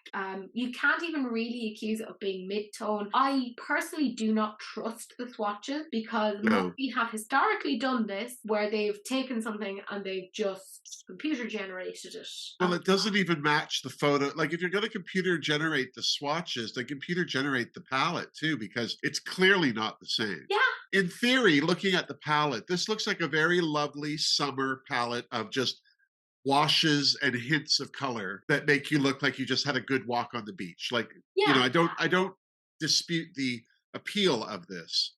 Speaker 1: You can't even really accuse it of being mid-tone. I personally do not trust the swatches because
Speaker 2: No.
Speaker 1: Morphe have historically done this, where they've taken something and they've just computer generated it.
Speaker 2: Well, it doesn't even match the photo. Like, if you're going to computer generate the swatches, then computer generate the palette too, because it's clearly not the same.
Speaker 1: Yeah.
Speaker 2: In theory, looking at the palette, this looks like a very lovely summer palette of just washes and hints of color that make you look like you just had a good walk on the beach. Like,
Speaker 1: Yeah.
Speaker 2: I don't dispute the appeal of this.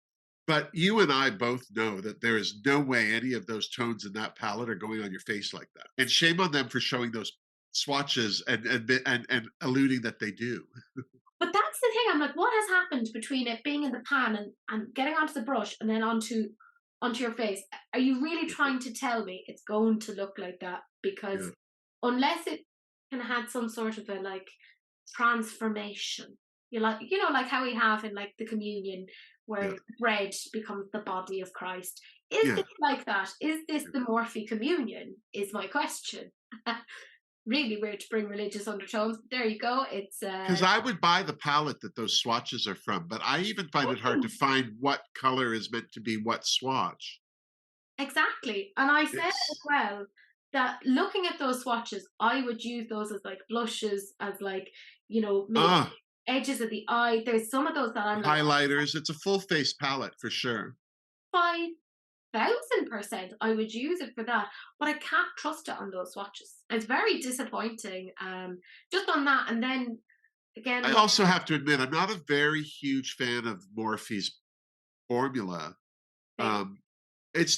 Speaker 2: But you and I both know that there is no way any of those tones in that palette are going on your face like that. And shame on them for showing those swatches and alluding that they do.
Speaker 1: But that's the thing. I'm like, what has happened between it being in the pan and getting onto the brush and then onto your face? Are you really trying to tell me it's going to look like that? Because
Speaker 2: Yeah.
Speaker 1: unless it can had some sort of a like transformation, like how we have in like the communion, where
Speaker 2: Yeah.
Speaker 1: bread becomes the body of Christ. Is
Speaker 2: Yeah.
Speaker 1: this like that? Is this the Morphe communion? Is my question. Really weird to bring religious undertones. There you go. It's
Speaker 2: Because I would buy the palette that those swatches are from, but I even find it hard to find what color is meant to be what swatch.
Speaker 1: exactly. And I said as
Speaker 2: It's
Speaker 1: well that looking at those swatches, I would use those as like blushes, as like, maybe
Speaker 2: ah
Speaker 1: edges of the eye. There's some of those that I'm like,
Speaker 2: highlighters. It's a full face palette for sure.
Speaker 1: 5,000% I would use it for that, but I can't trust it on those swatches. It's very disappointing. Just on that, and then again,
Speaker 2: I also have to admit, I'm not a very huge fan of Morphe's formula. Um, it's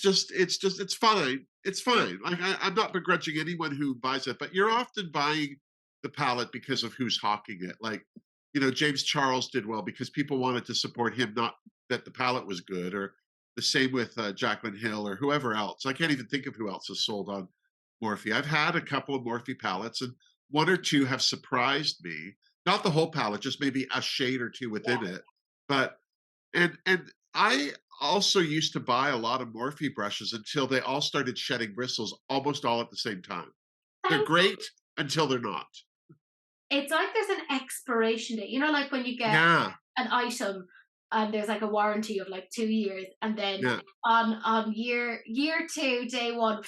Speaker 2: fine. It's fine. Like, I'm not begrudging anyone who buys it, but you're often buying the palette because of who's hawking it. Like, James Charles did well because people wanted to support him, not that the palette was good. Or the same with Jaclyn Hill or whoever else. I can't even think of who else has sold on Morphe. I've had a couple of Morphe palettes, and one or two have surprised me. Not the whole palette, just maybe a shade or two
Speaker 1: yeah,
Speaker 2: within it. But and I also used to buy a lot of Morphe brushes until they all started shedding bristles almost all at the same time. They're great until they're not.
Speaker 1: it's like there's an expiration date. Like when you get
Speaker 2: Yeah,
Speaker 1: an item and there's like a warranty of like 2 years, and then
Speaker 2: yeah.
Speaker 1: on year two, day one,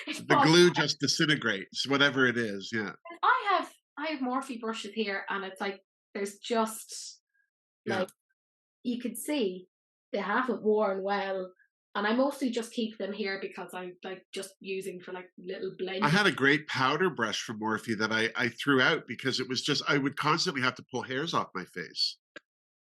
Speaker 1: it's
Speaker 2: The
Speaker 1: falls.
Speaker 2: glue just disintegrates, whatever it is. Yeah,
Speaker 1: I have Morphe brushes here, and it's like there's just
Speaker 2: yeah.
Speaker 1: like you could see they haven't worn well, and I mostly just keep them here because I'm like just using for like little
Speaker 2: I
Speaker 1: blending.
Speaker 2: had a great powder brush from Morphe that I threw out because it was just I would constantly have to pull hairs off my face.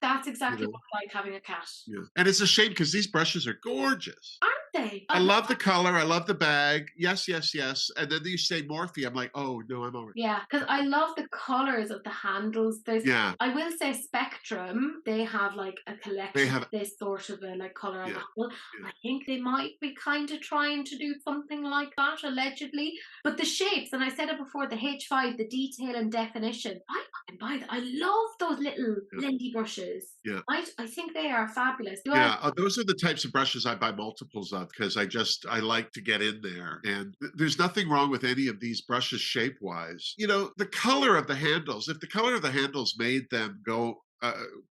Speaker 1: That's
Speaker 2: You
Speaker 1: exactly
Speaker 2: know,
Speaker 1: what it's like having a cat,
Speaker 2: yeah. And it's a shame because these brushes are gorgeous.
Speaker 1: aren't they?
Speaker 2: I love the color. I love the bag. Yes, yes, yes. And then you say Morphe. I'm like, oh no, I'm already.
Speaker 1: Yeah, because I love the colors of the handles.
Speaker 2: Yeah,
Speaker 1: I will say Spectrum, they have like a
Speaker 2: they
Speaker 1: collection of
Speaker 2: have.
Speaker 1: this sort of a like color on the
Speaker 2: Yeah,
Speaker 1: handle.
Speaker 2: yeah.
Speaker 1: I think they might be kind of trying to do something like that, allegedly. But the shapes, and I said it before, the H5, the detail and definition, I can buy that. I love those little
Speaker 2: Yeah.
Speaker 1: blendy brushes.
Speaker 2: Yeah.
Speaker 1: I think they are fabulous. Do I?
Speaker 2: Yeah, those are the types of brushes I buy multiples of because I like to get in there. And there's nothing wrong with any of these brushes shape wise. The color of the handles. If the color of the handles made them go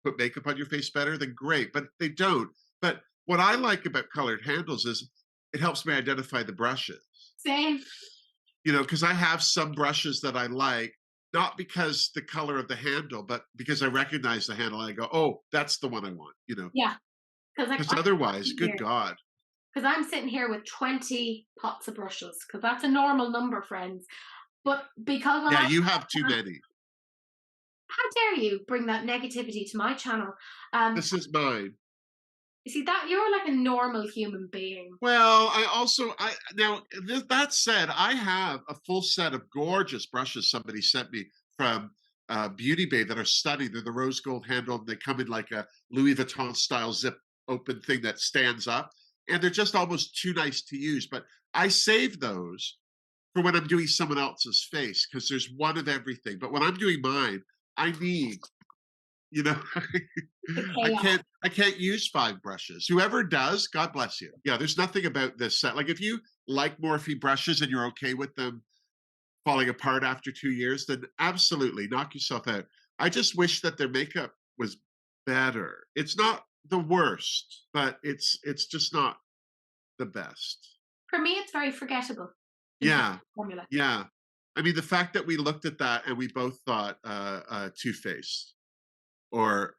Speaker 2: put makeup on your face better, then great. But they don't. But what I like about colored handles is it helps me identify the brushes.
Speaker 1: Same.
Speaker 2: Because I have some brushes that I like. Not because the color of the handle, but because I recognize the handle. And I go, oh, that's the one I want.
Speaker 1: Yeah, because like
Speaker 2: Because otherwise, good
Speaker 1: here.
Speaker 2: God.
Speaker 1: Because I'm sitting here with 20 pots of brushes, because that's a normal number, friends. But because when
Speaker 2: Yeah, you have too many.
Speaker 1: how dare you bring that negativity to my channel?
Speaker 2: This is mine.
Speaker 1: You see that you're like a normal human being.
Speaker 2: Well, that said, I have a full set of gorgeous brushes somebody sent me from Beauty Bay that are stunning. They're the rose gold handle, and they come in like a Louis Vuitton style zip open thing that stands up. And they're just almost too nice to use. But I save those for when I'm doing someone else's face because there's one of everything. But when I'm doing mine, I need You know,
Speaker 1: The chaos.
Speaker 2: I can't use 5 brushes. Whoever does, God bless you. Yeah, there's nothing about this set. Like if you like Morphe brushes and you're okay with them falling apart after 2 years, then absolutely knock yourself out. I just wish that their makeup was better. It's not the worst, but it's just not the best.
Speaker 1: For me, it's very forgettable in terms
Speaker 2: Yeah,
Speaker 1: of formula.
Speaker 2: yeah. I mean, the fact that we looked at that and we both thought Too Faced or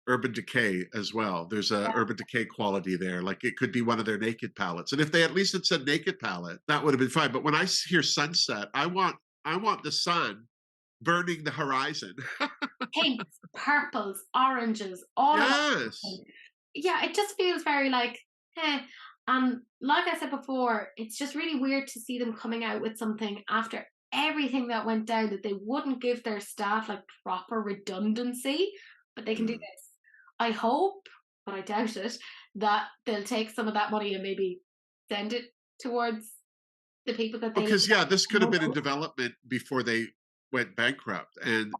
Speaker 2: Urban Decay as well. There's a
Speaker 1: Yeah.
Speaker 2: Urban Decay quality there. Like it could be one of their naked palettes. And if they at least had said naked palette, that would have been fine. But when I hear sunset, I want the sun burning the horizon.
Speaker 1: Pinks, purples, oranges, all of that.
Speaker 2: Yes.
Speaker 1: Yeah, it just feels very like, eh. And like I said before, it's just really weird to see them coming out with something after everything that went down, that they wouldn't give their staff like proper redundancy, but they can do this. I hope, but I doubt it, that they'll take some of that money and maybe send it towards the people that they
Speaker 2: Because yeah, this could have been in
Speaker 1: know.
Speaker 2: development before they went bankrupt, and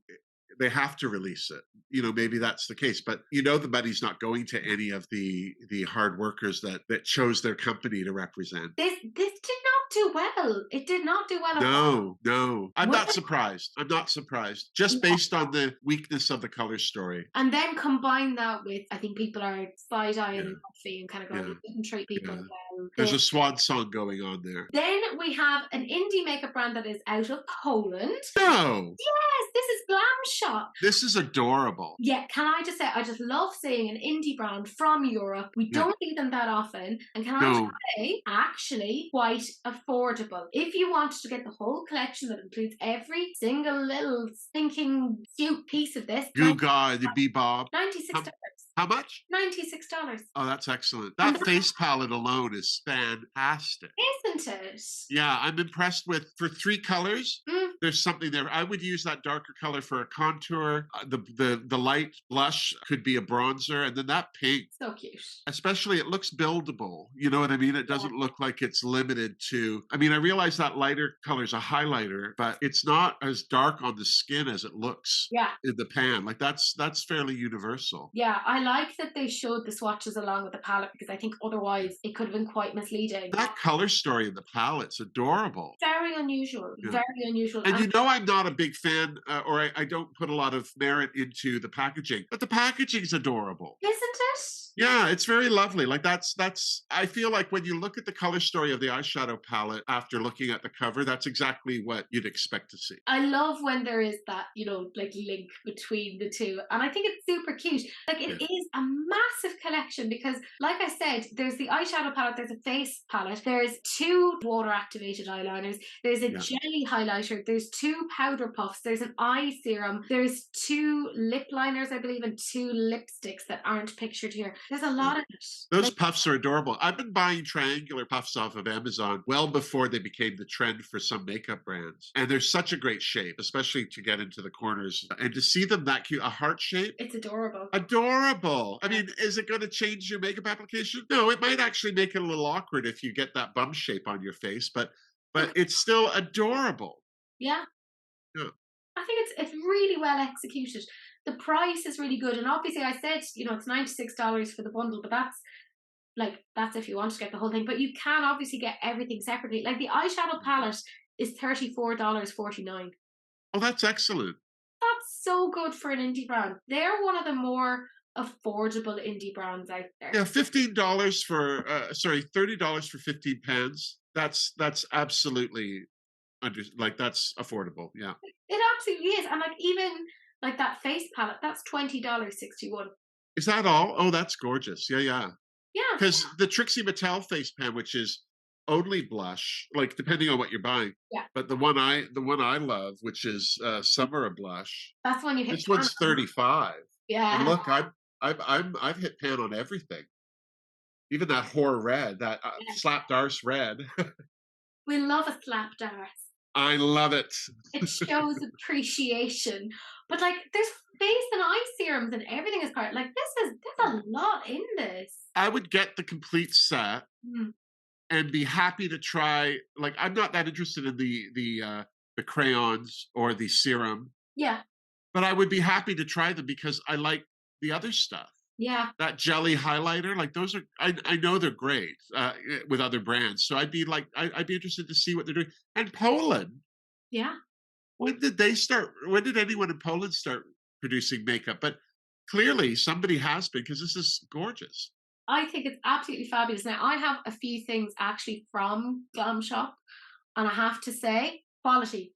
Speaker 2: they have to release it. You know, maybe that's the case, but you know, the money's not going to any of the hard workers that chose their company to represent.
Speaker 1: This did not do well. It did not do well at all.
Speaker 2: No, I'm
Speaker 1: When
Speaker 2: not surprised. I'm not surprised. Just based on the weakness of the color story.
Speaker 1: And then combine that with, I think people are side-eyeing
Speaker 2: Yeah.
Speaker 1: Morphe and kind of going,
Speaker 2: Yeah.
Speaker 1: you didn't treat people
Speaker 2: Yeah.
Speaker 1: well.
Speaker 2: There's a swan song going on there.
Speaker 1: Then we have an indie makeup brand that is out of Poland.
Speaker 2: No,
Speaker 1: Yes, this is Glamshop.
Speaker 2: this is adorable.
Speaker 1: Yeah, can I just say, I just love seeing an indie brand from Europe. We
Speaker 2: Yeah.
Speaker 1: don't see them that often. And can I
Speaker 2: No.
Speaker 1: just say, actually quite affordable. If you wanted to get the whole collection that includes every single little stinking cute piece of this,
Speaker 2: Goo God, the bebop.
Speaker 1: $96.
Speaker 2: How much?
Speaker 1: $96.
Speaker 2: Oh, that's excellent.
Speaker 1: And
Speaker 2: That face palette alone is fantastic.
Speaker 1: Isn't it?
Speaker 2: Yeah, I'm impressed with, for 3 colors,
Speaker 1: Mm.
Speaker 2: there's something there. I would use that darker color for a contour. The light blush could be a bronzer, and then that pink,
Speaker 1: So cute.
Speaker 2: especially, it looks buildable. You know what I mean? It doesn't look like it's limited to, I mean, I realize that lighter color is a highlighter, but it's not as dark on the skin as it looks
Speaker 1: Yeah.
Speaker 2: in the pan. Like that's fairly universal.
Speaker 1: Yeah, I like that they showed the swatches along with the palette, because I think otherwise it could have been quite misleading.
Speaker 2: That color story in the palette's adorable.
Speaker 1: Very unusual.
Speaker 2: Yeah.
Speaker 1: Very unusual.
Speaker 2: And you know, I'm not a big fan, or I don't put a lot of merit into the packaging, but the packaging's adorable.
Speaker 1: Isn't it?
Speaker 2: Yeah, it's very lovely. Like that's I feel like when you look at the color story of the eyeshadow palette after looking at the cover, that's exactly what you'd expect to see.
Speaker 1: I love when there is that, you know, like link between the two. And I think it's super cute. Like it is a massive collection because, like I said, there's the eyeshadow palette, there's a face palette, there's 2 water activated eyeliners, there's a jelly highlighter, there's 2 powder puffs, there's an eye serum, there's 2 lip liners, I believe, and 2 lipsticks that aren't pictured here. There's a lot of it.
Speaker 2: Those puffs are adorable. I've been buying triangular puffs off of Amazon well before they became the trend for some makeup brands. And they're such a great shape, especially to get into the corners. And to see them that cute, a heart shape.
Speaker 1: It's adorable.
Speaker 2: Adorable. I mean, is it going to change your makeup application? No, it might actually make it a little awkward if you get that bum shape on your face, but it's still adorable.
Speaker 1: Yeah.
Speaker 2: Yeah.
Speaker 1: I think it's really well executed. The price is really good, and obviously I said, you know, it's $96 for the bundle, but that's if you want to get the whole thing. But you can obviously get everything separately. Like the eyeshadow palette is $34.49.
Speaker 2: Oh, that's excellent.
Speaker 1: That's so good for an indie brand. They're one of the more affordable indie brands out there.
Speaker 2: Yeah, $15 for $30 for 15 pans. That's absolutely that's affordable. Yeah,
Speaker 1: it absolutely is. And like even like that face palette, that's $20.61.
Speaker 2: Is that all? Oh, that's gorgeous. Yeah.
Speaker 1: Yeah.
Speaker 2: Because the Trixie Mattel face pan, which is only blush, like depending on what you're buying.
Speaker 1: Yeah.
Speaker 2: But the one I love, which is Summer of Blush.
Speaker 1: That's when you hit.
Speaker 2: This one's 35.
Speaker 1: Yeah.
Speaker 2: And look, I've hit pan on everything. Even that whore red, that slapped arse red.
Speaker 1: We love a slapped arse.
Speaker 2: I love it.
Speaker 1: It shows appreciation. But like there's face and eye serums and everything is part. Like there's a lot in this.
Speaker 2: I would get the complete set and be happy to try. Like I'm not that interested in the crayons or the serum.
Speaker 1: Yeah.
Speaker 2: But I would be happy to try them because I like the other stuff.
Speaker 1: Yeah.
Speaker 2: That jelly highlighter, like those are, I know they're great with other brands. So I'd be like, I'd be interested to see what they're doing. And Poland,
Speaker 1: Yeah.
Speaker 2: when did they start? When did anyone in Poland start producing makeup? But clearly somebody has been because this is gorgeous.
Speaker 1: I think it's absolutely fabulous. Now, I have a few things actually from Glamshop, and I have to say, quality,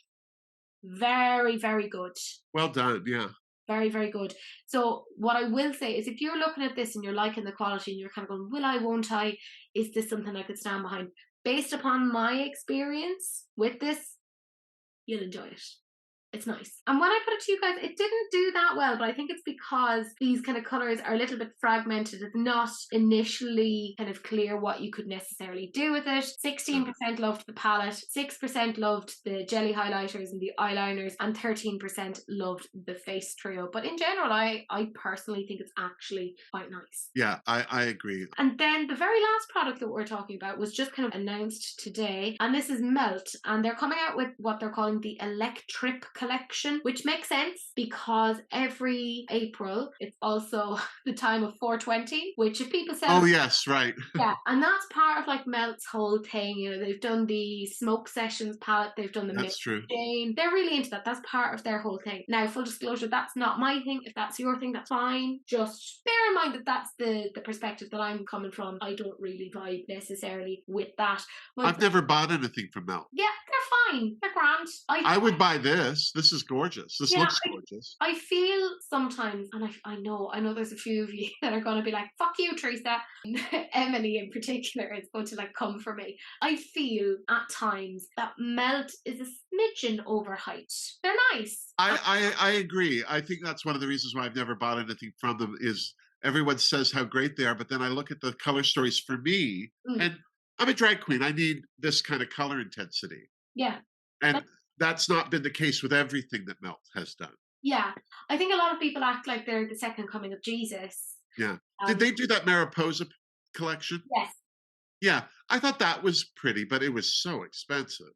Speaker 1: very, very good.
Speaker 2: Well done. Yeah.
Speaker 1: Very, very good. So what I will say is if you're looking at this and you're liking the quality and you're kind of going, will I, won't I? Is this something I could stand behind? Based upon my experience with this, you'll enjoy it. It's nice. And when I put it to you guys, it didn't do that well, but I think it's because these kind of colours are a little bit fragmented. It's not initially kind of clear what you could necessarily do with it. 16% loved the palette, 6% loved the jelly highlighters and the eyeliners, and 13% loved the face trio. But in general, I personally think it's actually quite nice.
Speaker 2: Yeah, I agree.
Speaker 1: And then the very last product that we're talking about was just kind of announced today, and this is Melt, and they're coming out with what they're calling the Electric collection, which makes sense because every April it's also the time of 420, which if people say,
Speaker 2: oh yes, right.
Speaker 1: Yeah, and that's part of like Melt's whole thing. You know, they've done the Smoke Sessions palette, they've done the
Speaker 2: That's true.
Speaker 1: Jane. They're really into that. That's part of their whole thing. Now, full disclosure, that's not my thing. If that's your thing, that's fine. Just bear in mind that that's the perspective that I'm coming from. I don't really vibe necessarily with that. But
Speaker 2: I've never bought anything from Melt.
Speaker 1: yeah, they're fine. They're grand.
Speaker 2: I would buy this. This is gorgeous. This looks gorgeous.
Speaker 1: I feel sometimes, and I know there's a few of you that are going to be like, fuck you, Teresa. Emily in particular is going to like come for me. I feel at times that Melt is a smidgen overhyped. They're nice.
Speaker 2: I agree. I think that's one of the reasons why I've never bought anything from them is everyone says how great they are, but then I look at the color stories for me, and I'm a drag queen. I need this kind of color intensity.
Speaker 1: Yeah.
Speaker 2: And that's not been the case with everything that Melt has done.
Speaker 1: Yeah. I think a lot of people act like they're the second coming of Jesus.
Speaker 2: Yeah. Did they do that Mariposa collection?
Speaker 1: Yes.
Speaker 2: Yeah. I thought that was pretty, but it was so expensive.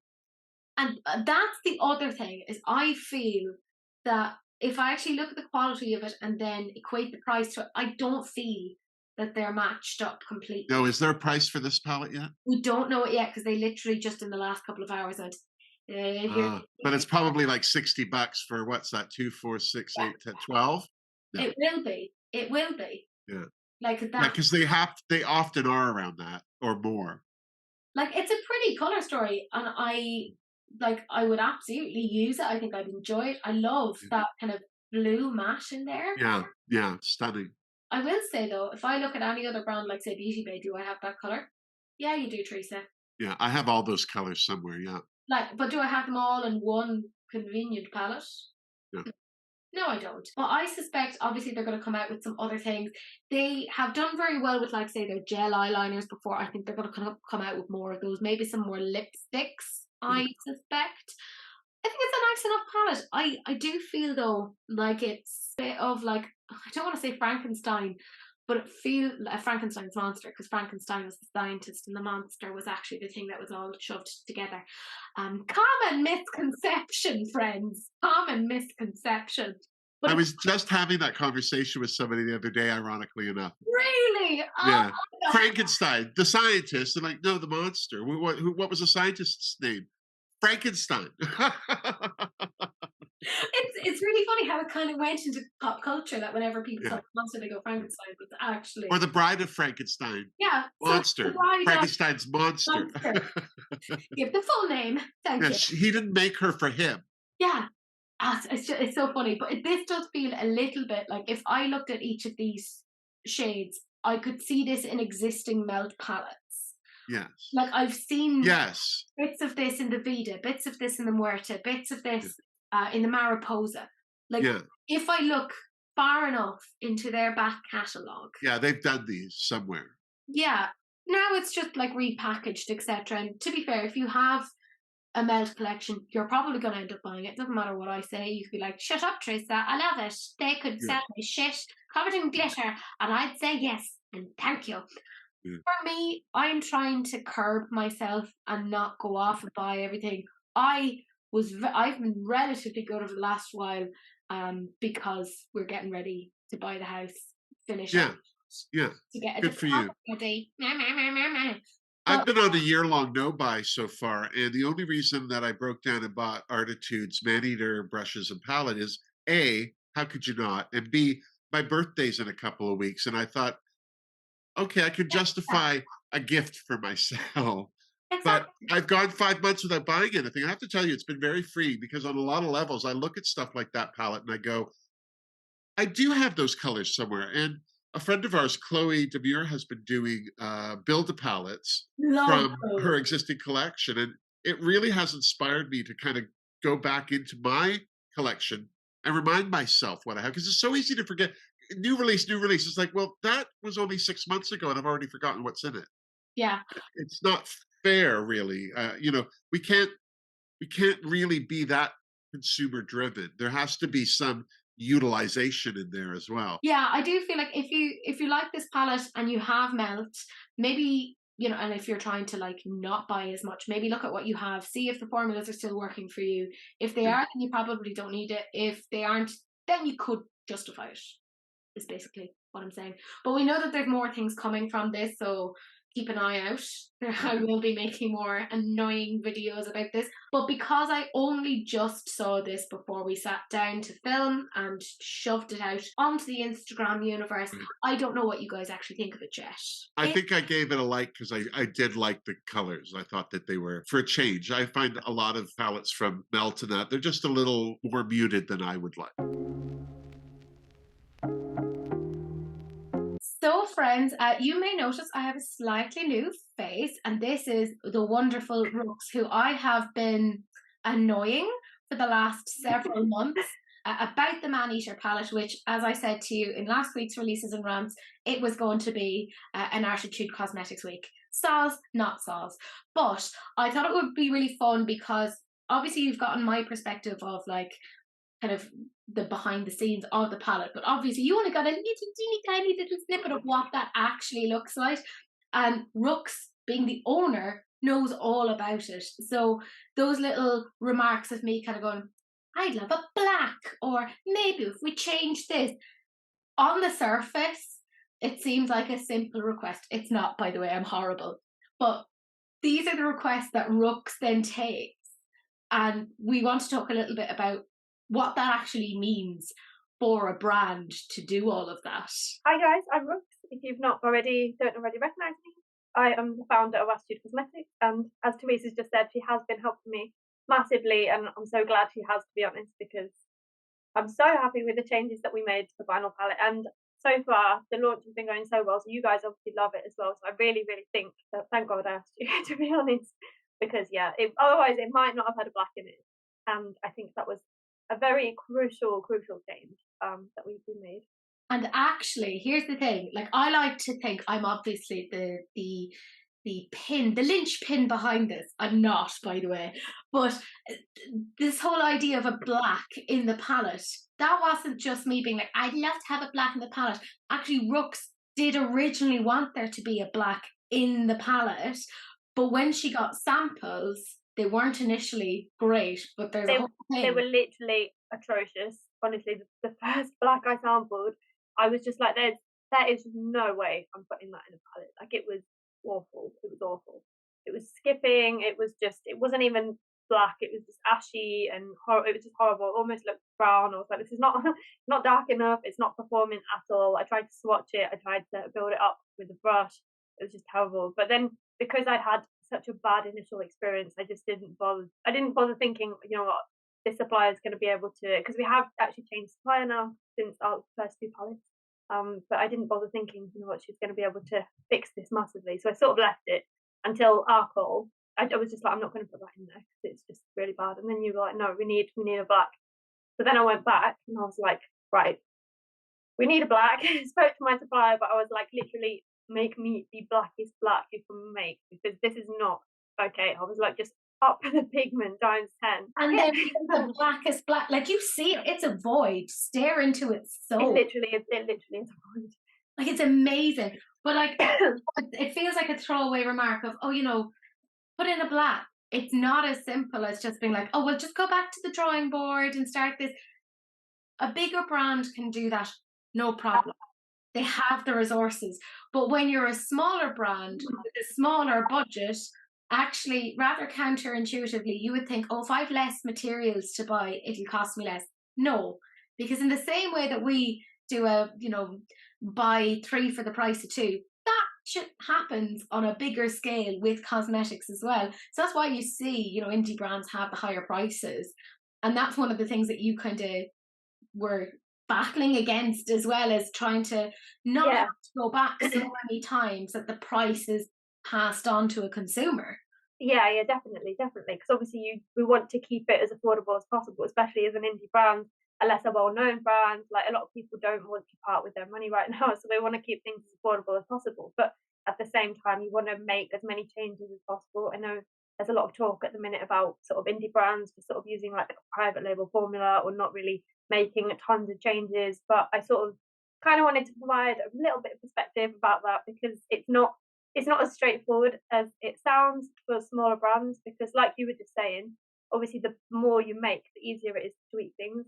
Speaker 1: And that's the other thing is I feel that if I actually look at the quality of it and then equate the price to it, I don't feel that they're matched up completely.
Speaker 2: No, is there a price for this palette yet?
Speaker 1: We don't know it yet because they literally just in the last couple of hours had
Speaker 2: but it's probably like $60 for what's that? 2, 4, 6, 8, 10, 12?
Speaker 1: No. It will be. It will be.
Speaker 2: Yeah.
Speaker 1: Like that.
Speaker 2: Yeah, because they often are around that or more.
Speaker 1: Like it's a pretty color story, and I would absolutely use it. I think I'd enjoy it. I love that kind of blue matte in there.
Speaker 2: Yeah, stunning.
Speaker 1: I will say though, if I look at any other brand, like say Beauty Bay, do I have that color? Yeah, you do, Teresa.
Speaker 2: Yeah, I have all those colors somewhere. Yeah.
Speaker 1: Like, but do I have them all in one convenient palette?
Speaker 2: Yeah.
Speaker 1: No, I don't. But I suspect, obviously, they're going to come out with some other things. They have done very well with, like, say, their gel eyeliners before. I think they're going to come out with more of those. Maybe some more lipsticks, I suspect. I think it's a nice enough palette. I do feel, though, like it's a bit of, like, I don't want to say Frankenstein, but it feels like Frankenstein's monster, because Frankenstein was the scientist and the monster was actually the thing that was all shoved together. Common misconception, friends. Common misconception. But
Speaker 2: I was just having that conversation with somebody the other day, ironically enough.
Speaker 1: Really?
Speaker 2: Yeah. Frankenstein, the scientist, and like, no, the monster. What was the scientist's name? Frankenstein.
Speaker 1: It's really funny how it kind of went into pop culture that whenever people talk monster, they go Frankenstein, but actually,
Speaker 2: or the Bride of Frankenstein.
Speaker 1: Yeah,
Speaker 2: monster. So Frankenstein's monster.
Speaker 1: Give the full name. Thank you.
Speaker 2: He didn't make her for him.
Speaker 1: Yeah, it's so funny, but this does feel a little bit like if I looked at each of these shades, I could see this in existing Melt palettes.
Speaker 2: Yes.
Speaker 1: Like I've seen
Speaker 2: bits
Speaker 1: of this in the Vida, bits of this in the Muerte, bits of this in the Mariposa. Like if I look far enough into their back catalogue.
Speaker 2: Yeah, they've done these somewhere.
Speaker 1: Yeah. Now it's just like repackaged, etc. And to be fair, if you have a Melt collection, you're probably going to end up buying it. Doesn't matter what I say. You could be like, shut up, Teresa. I love it. They could sell me shit covered in glitter. And I'd say yes. And thank you. Yeah. For me, I'm trying to curb myself and not go off and buy everything. I've been relatively good over the last while because we're getting ready to buy the house, finish
Speaker 2: Yeah.
Speaker 1: up,
Speaker 2: Yeah.
Speaker 1: to get a
Speaker 2: Good for you.
Speaker 1: ready.
Speaker 2: I've been on a year-long no-buy so far, and the only reason that I broke down and bought Arttitude's man-eater brushes and palette is A, how could you not? And B, my birthday's in a couple of weeks, and I thought, okay, I could justify a gift for myself. But
Speaker 1: Exactly.
Speaker 2: I've gone 5 months without buying anything. I have to tell you, it's been very free because on a lot of levels, I look at stuff like that palette and I go, I do have those colors somewhere. And a friend of ours, Chloe Demure, has been doing build-a-palettes
Speaker 1: Love
Speaker 2: from her
Speaker 1: those.
Speaker 2: existing collection. And it really has inspired me to kind of go back into my collection and remind myself what I have. Because it's so easy to forget. New release, new release. It's like, well, that was only 6 months ago and I've already forgotten what's in it.
Speaker 1: Yeah.
Speaker 2: It's not fair, really. We can't really be that consumer driven. There has to be some utilization in there as well.
Speaker 1: Yeah, I do feel like if you like this palette and you have melt, maybe, you know, and if you're trying to like not buy as much, maybe look at what you have, see if the formulas are still working for you. If they
Speaker 2: Yeah.
Speaker 1: are, then you probably don't need it. If they aren't, then you could justify it. Is basically what I'm saying. But we know that there's more things coming from this, so keep an eye out. I will be making more annoying videos about this. But because I only just saw this before we sat down to film and shoved it out onto the Instagram universe, I don't know what you guys actually think of it yet.
Speaker 2: I think I gave it a like because I did like the colors. I thought that they were, for a change, I find a lot of palettes from Melt and that, they're just a little more muted than I would like.
Speaker 1: So friends, you may notice I have a slightly new face, and this is the wonderful Ruks, who I have been annoying for the last several months about the Man-Eater palette, which, as I said to you in last week's releases and rants, it was going to be an Arttitude Cosmetics week. Soz, not soz. But I thought it would be really fun because obviously you've gotten my perspective of like kind of the behind the scenes of the palette, but obviously you only got a little teeny tiny little snippet of what that actually looks like. And Ruks, being the owner, knows all about it. So those little remarks of me kind of going, I'd love a black, or maybe if we change this, on the surface, it seems like a simple request. It's not, by the way, I'm horrible. But these are the requests that Ruks then takes. And we want to talk a little bit about what that actually means for a brand to do all of that.
Speaker 3: Hi guys, I'm Ruks. If you've don't already recognise me, I am the founder of Autistic Cosmetics, and as Teresa's just said, she has been helping me massively, and I'm so glad she has, to be honest, because I'm so happy with the changes that we made to the vinyl palette, and so far the launch has been going so well, so you guys obviously love it as well, so I really think that, thank God I asked you, to be honest, because yeah, otherwise it might not have had a black in it, and I think that was a very crucial change that we made.
Speaker 1: And actually, here's the thing, like I like to think I'm obviously the linchpin behind this. I'm not, by the way, but this whole idea of a black in the palette, that wasn't just me being like, I'd love to have a black in the palette. Actually, Ruks did originally want there to be a black in the palette, but when she got samples, they weren't initially great, but there's a whole thing.
Speaker 3: They were literally atrocious. Honestly, the first black I sampled, I was just like, there is no way I'm putting that in a palette. Like, it was awful. It was awful. It was skipping. It wasn't even black. It was just ashy and it was just horrible. It almost looked brown. I was like, this is not not dark enough. It's not performing at all. I tried to swatch it. I tried to build it up with a brush. It was just terrible. But then because I'd had such a bad initial experience, I just didn't bother. I didn't bother thinking, you know what, this supplier is going to be able to, because we have actually changed supplier now since our first two palettes. But I didn't bother thinking, you know what, she's going to be able to fix this massively. So I sort of left it until our call. I was just like, I'm not going to put that in there because it's just really bad. And then you were like, no, we need a black. So then I went back and I was like, right, we need a black. I spoke to my supplier, but I was like, literally, make me the blackest black you can make, because this is not okay. I was like, just up the pigment times 10.
Speaker 1: And then the blackest black, like you see it, it's a void. Stare into its soul.
Speaker 3: It literally is a void.
Speaker 1: Like, it's amazing. But like it feels like a throwaway remark of, oh, you know, put in a black. It's not as simple as just being like, oh, well, just go back to the drawing board and start this. a bigger brand can do that, no problem. They have the resources. But when you're a smaller brand with a smaller budget, actually, rather counterintuitively, you would think, oh, if I have less materials to buy, it'll cost me less. No, because in the same way that we do a, buy 3 for the price of 2, that shit happens on a bigger scale with cosmetics as well. So that's why you see, indie brands have the higher prices. And that's one of the things that you kind of were battling against, as well as trying to not have to go back so many times that the price is passed on to a consumer.
Speaker 3: Yeah, definitely. Because obviously we want to keep it as affordable as possible, especially as an indie brand, unless a well-known brand. Like, a lot of people don't want to part with their money right now, so they want to keep things as affordable as possible. But at the same time, you want to make as many changes as possible. I know there's a lot of talk at the minute about sort of indie brands for sort of using like a private label formula or not really making tons of changes, but I sort of kind of wanted to provide a little bit of perspective about that, because it's not as straightforward as it sounds for smaller brands, because like you were just saying, obviously the more you make, the easier it is to tweak things.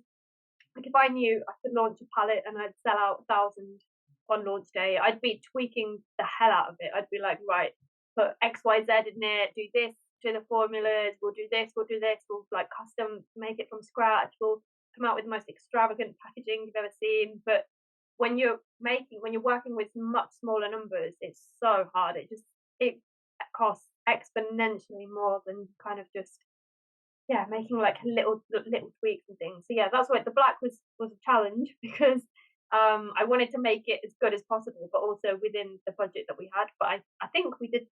Speaker 3: Like, if I knew I could launch a palette and I'd sell out 1,000 on launch day, I'd be tweaking the hell out of it. I'd be like, right, put XYZ in it, do this to the formulas, we'll do this, we'll like custom make it from scratch, we'll come out with the most extravagant packaging you've ever seen. But when you're working with much smaller numbers, it's so hard. It costs exponentially more than kind of just making like little tweaks and things. So that's why the black was a challenge, because I wanted to make it as good as possible, but also within the budget that we had. But I think we did.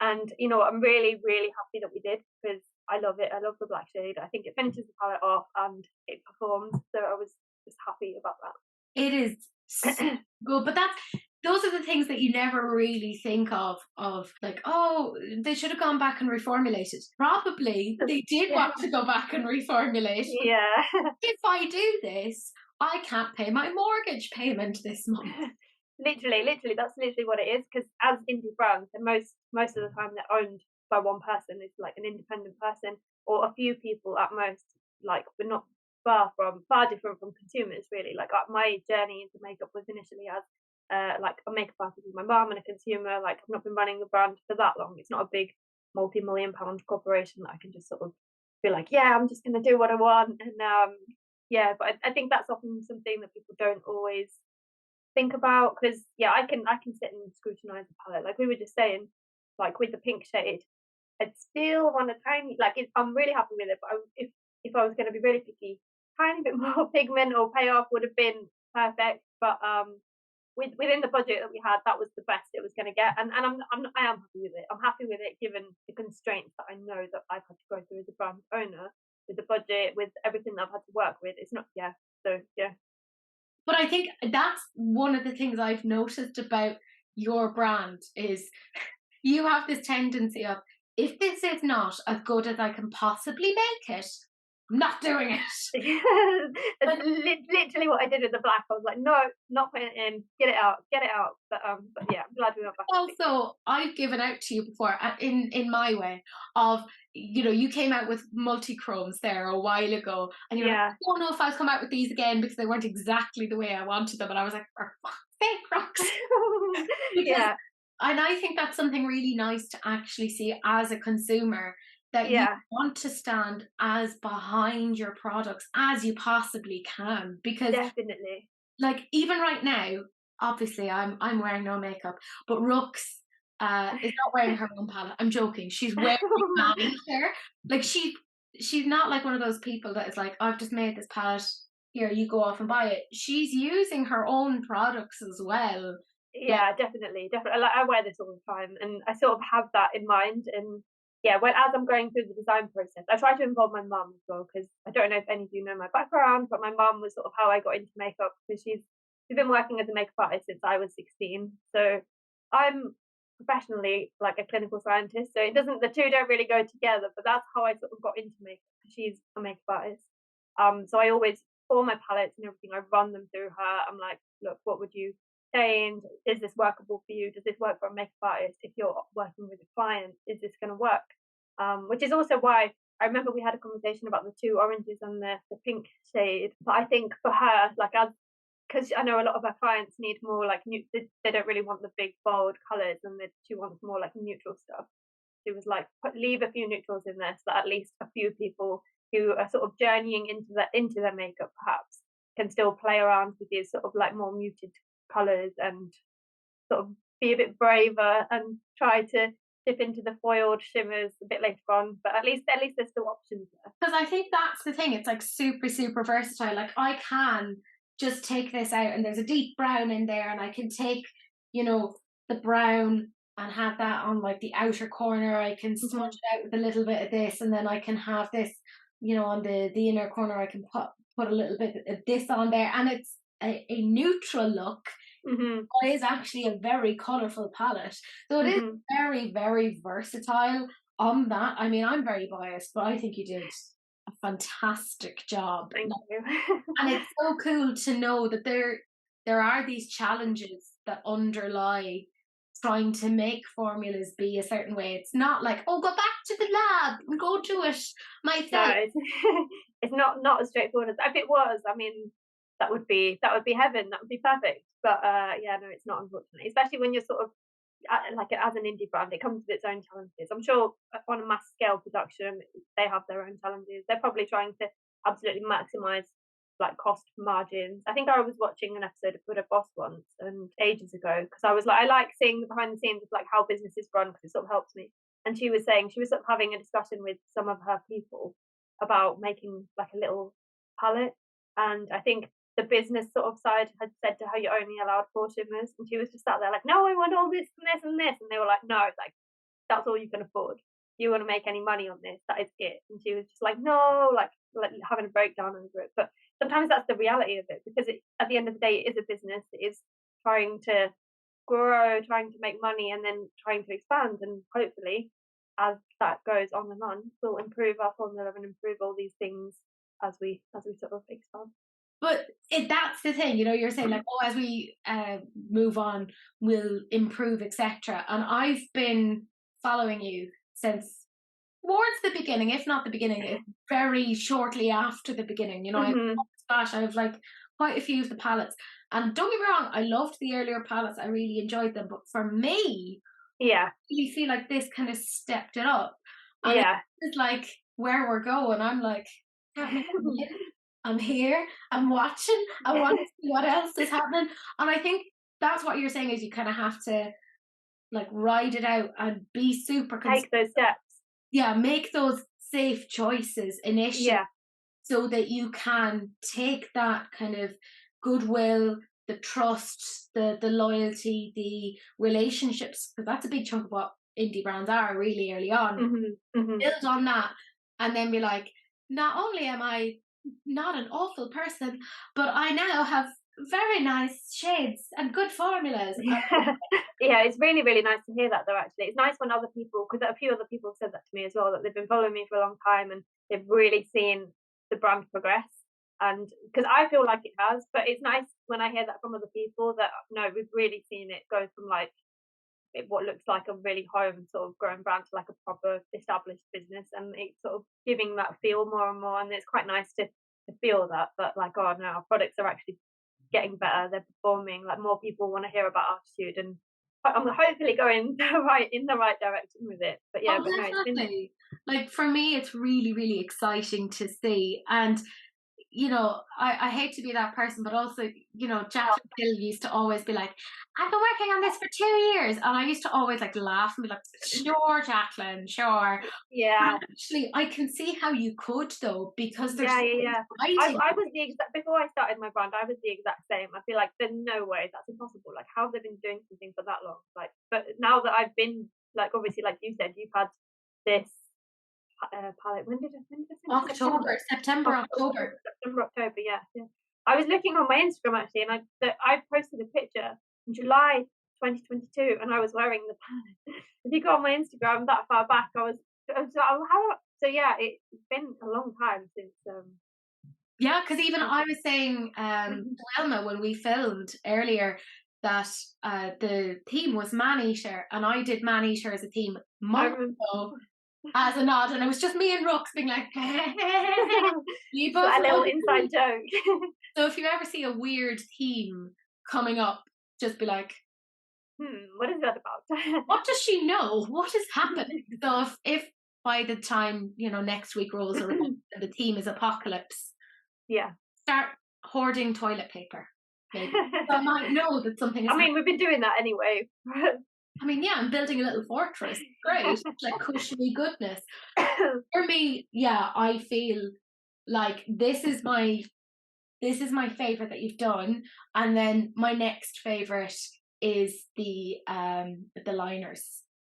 Speaker 3: And I'm really, really happy that we did, because I love it. I love the black shade. I think it finishes the palette off and it performs. So I was just happy about that.
Speaker 1: It is so good, but those are the things that you never really think of like, oh, they should have gone back and reformulated. Probably they did want to go back and reformulate.
Speaker 3: Yeah.
Speaker 1: If I do this, I can't pay my mortgage payment this month.
Speaker 3: Literally, that's literally what it is. Because as indie brands, and most of the time they're owned by one person. It's like an independent person or a few people at most. Like, we're not far different from consumers, really. Like, my journey into makeup was initially as like a makeup artist with my mum and a consumer. Like, I've not been running the brand for that long. It's not a big multi-million-pound corporation that I can just sort of be like, I'm just going to do what I want. And but I think that's often something that people don't always think about, because I can sit and scrutinize the palette, like we were just saying, like with the pink shade. I'd still want a tiny, I'm really happy with it, but if I was going to be really picky, tiny bit more pigment or payoff would have been perfect. But within the budget that we had, that was the best it was going to get, and I am happy with it. I'm happy with it given the constraints that I know that I've had to go through as a brand owner, with the budget, with everything that I've had to work with. It's not But
Speaker 1: I think that's one of the things I've noticed about your brand is you have this tendency of, if this is not as good as I can possibly make it, I'm not doing it.
Speaker 3: That's literally what I did with the black. I was like, no, not putting it in, get it out. But I'm glad we went back.
Speaker 1: Also, I've given out to you before in my way of, you came out with multi-chromes there a while ago, and you're like, I don't know if I'll come out with these again because they weren't exactly the way I wanted them. And I was like, for fuck's sake, Ruks. And I think that's something really nice to actually see as a consumer, that you want to stand as behind your products as you possibly can. Because
Speaker 3: definitely,
Speaker 1: like, even right now, obviously I'm wearing no makeup, but Ruks is not wearing her own palette. I'm joking. She's wearing mine hair. Like, she's not like one of those people that is like, I've just made this palette, here, you go off and buy it. She's using her own products as well.
Speaker 3: Definitely. Like, I wear this all the time, and I sort of have that in mind. And as I'm going through the design process, I try to involve my mum as well, because I don't know if any of you know my background, but my mum was sort of how I got into makeup, because she's been working as a makeup artist since I was 16. So I'm professionally like a clinical scientist, so the two don't really go together, but that's how I sort of got into makeup, because she's a makeup artist. So I always, all my palettes and everything, I run them through her. I'm like, look, what would you change? Is this workable for you? Does this work for a makeup artist? If you're working with a client, is this going to work? Which is also why I remember we had a conversation about the 2 oranges and the pink shade. But I think for her, like, because I know a lot of our clients need more like they don't really want the big bold colours, and she wants more like neutral stuff. She was like, leave a few neutrals in there so that at least a few people who are sort of journeying into their makeup perhaps can still play around with these sort of like more muted colours and sort of be a bit braver and try to dip into the foiled shimmers a bit later on. But at least there's still options there.
Speaker 1: Because I think that's the thing. It's like super, super versatile. Like I can just take this out and there's a deep brown in there, and I can take, you know, the brown and have that on like the outer corner. I can smudge it out with a little bit of this, and then I can have this, you know, on the inner corner. I can put a little bit of this on there, and it's a neutral look. But it is actually a very colourful palette, so it is very, very versatile on that. I mean, I'm very biased, but I think you did a fantastic job.
Speaker 3: Thank you.
Speaker 1: And it's so cool to know that there are these challenges that underlie trying to make formulas be a certain way. It's not like, oh, go back to the lab and go do it myself.
Speaker 3: No, it's not as straightforward as if it was. I mean, that would be heaven. That would be perfect. But yeah, no, it's not, unfortunately. Especially when you're sort of like as an indie brand, it comes with its own challenges. I'm sure on a mass scale production, they have their own challenges. They're probably trying to absolutely maximize like cost margins. I think I was watching an episode of Good a Boss once and ages ago, because I was like, I like seeing the behind the scenes of like how businesses run, because it sort of helps me. And she was saying, she was sort of having a discussion with some of her people about making like a little palette, and I think the business sort of side had said to her, you're only allowed 4 shimmers, and she was just sat there like, no, I want all this and this and this, and they were like, no, like that's all you can afford. You want to make any money on this, that is it. And she was just like, no, like having a breakdown over it. But sometimes that's the reality of it, because at the end of the day, it is a business. It is trying to grow, trying to make money, and then trying to expand. And hopefully, as that goes on and on, we'll improve our formula and improve all these things as we sort of expand.
Speaker 1: But that's the thing, you know, you're saying like, oh, as we move on, we'll improve, etc. And I've been following you since towards the beginning, if not the beginning, very shortly after the beginning. You know, I have like quite a few of the palettes. And don't get me wrong, I loved the earlier palettes. I really enjoyed them. But for me, I really feel like this kind of stepped it up. And it's like where we're going. I'm like, I'm here, I'm watching, I want to see what else is happening. And I think that's what you're saying, is you kind of have to like ride it out and be super
Speaker 3: take those steps.
Speaker 1: Yeah, make those safe choices initially, so that you can take that kind of goodwill, the trust, the loyalty, the relationships, because that's a big chunk of what indie brands are really early on. Build on that, and then be like, not only am I not an awful person, but I now have very nice shades and good formulas.
Speaker 3: Yeah, it's really, really nice to hear that, though. Actually, it's nice when other people, because a few other people have said that to me as well, that they've been following me for a long time and they've really seen the brand progress. And because I feel like it has, but it's nice when I hear that from other people, that no, we've really seen it go from like what looks like a really home sort of growing brand to like a proper established business, and it's sort of giving that feel more and more. And it's quite nice to feel that like, oh no, our products are actually getting better, they're performing, like more people want to hear about Arttitude, and I'm hopefully going in the right direction with it. But yeah, but
Speaker 1: definitely.
Speaker 3: No, it's been...
Speaker 1: like for me it's really, really exciting to see. And you know, I hate to be that person, but also, you know, Jacqueline Hill used to always be like, I've been working on this for 2 years, and I used to always like laugh and be like, sure, Jacqueline, sure.
Speaker 3: Yeah.
Speaker 1: And actually, I can see how you could, though, because there's
Speaker 3: I was the exact, before I started my brand, I was the exact same. I feel like there's no way that's impossible. Like, how have they been doing something for that long? Like, but now that I've been, like, obviously, like you said, you've had this palette. When did I
Speaker 1: September, October.
Speaker 3: Yeah. I was looking on my Instagram actually, and I posted a picture in July 2022, and I was wearing the palette. If you go on my Instagram that far back, I was so yeah, it's been a long time since.
Speaker 1: Yeah, because even I was saying to Elma when we filmed earlier that the theme was man-eater, and I did man-eater as a theme months ago. as a nod, and it was just me and Ruks being like, you both
Speaker 3: a little inside joke.
Speaker 1: So if you ever see a weird theme coming up, just be like,
Speaker 3: what is that about?
Speaker 1: What does she know? What is happening? So if by the time, next week rolls around and the theme is apocalypse, start hoarding toilet paper. Maybe. So I might know that something is
Speaker 3: happening. We've been doing that anyway.
Speaker 1: I'm building a little fortress. Great. Like cushiony goodness. For me, I feel like this is my favorite that you've done, and then my next favorite is the liners.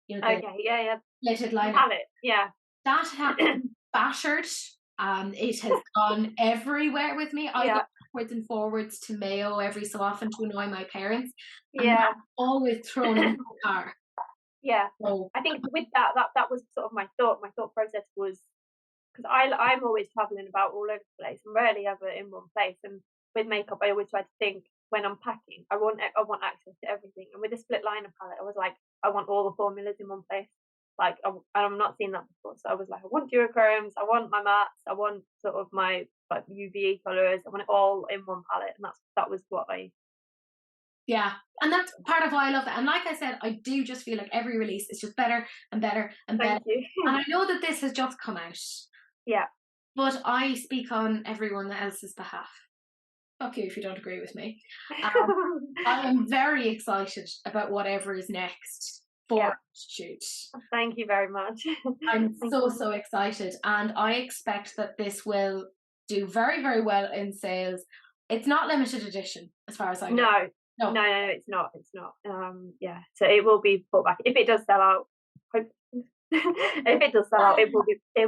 Speaker 1: Litted liner.
Speaker 3: Palette,
Speaker 1: that has battered. It has gone everywhere with me. I go backwards and forwards to Mayo every so often to annoy my parents. And that's always thrown in the car.
Speaker 3: Yeah. So, I think with that was sort of my thought process was, because I'm always traveling about all over the place and rarely ever in one place. And with makeup, I always try to think when I'm packing, I want access to everything. And with the split liner palette, I was like, I want all the formulas in one place. Like, I'm not seeing that before. So I was like, I want duochromes, I want my mattes, I want sort of my like UV colors, I want it all in one palette. And that was what I.
Speaker 1: Yeah, and that's part of why I love it. And like I said, I do just feel like every release is just better and better and better.
Speaker 3: Thank you.
Speaker 1: And I know that this has just come out.
Speaker 3: Yeah.
Speaker 1: But I speak on everyone else's behalf. Fuck you if you don't agree with me. I am very excited about whatever is next for Arttitude.
Speaker 3: Thank you very much.
Speaker 1: I'm so excited, and I expect that this will do very, very well in sales. It's not limited edition, as far as I know.
Speaker 3: No, it's not. So it will be put back if it does sell out. If it does sell out, it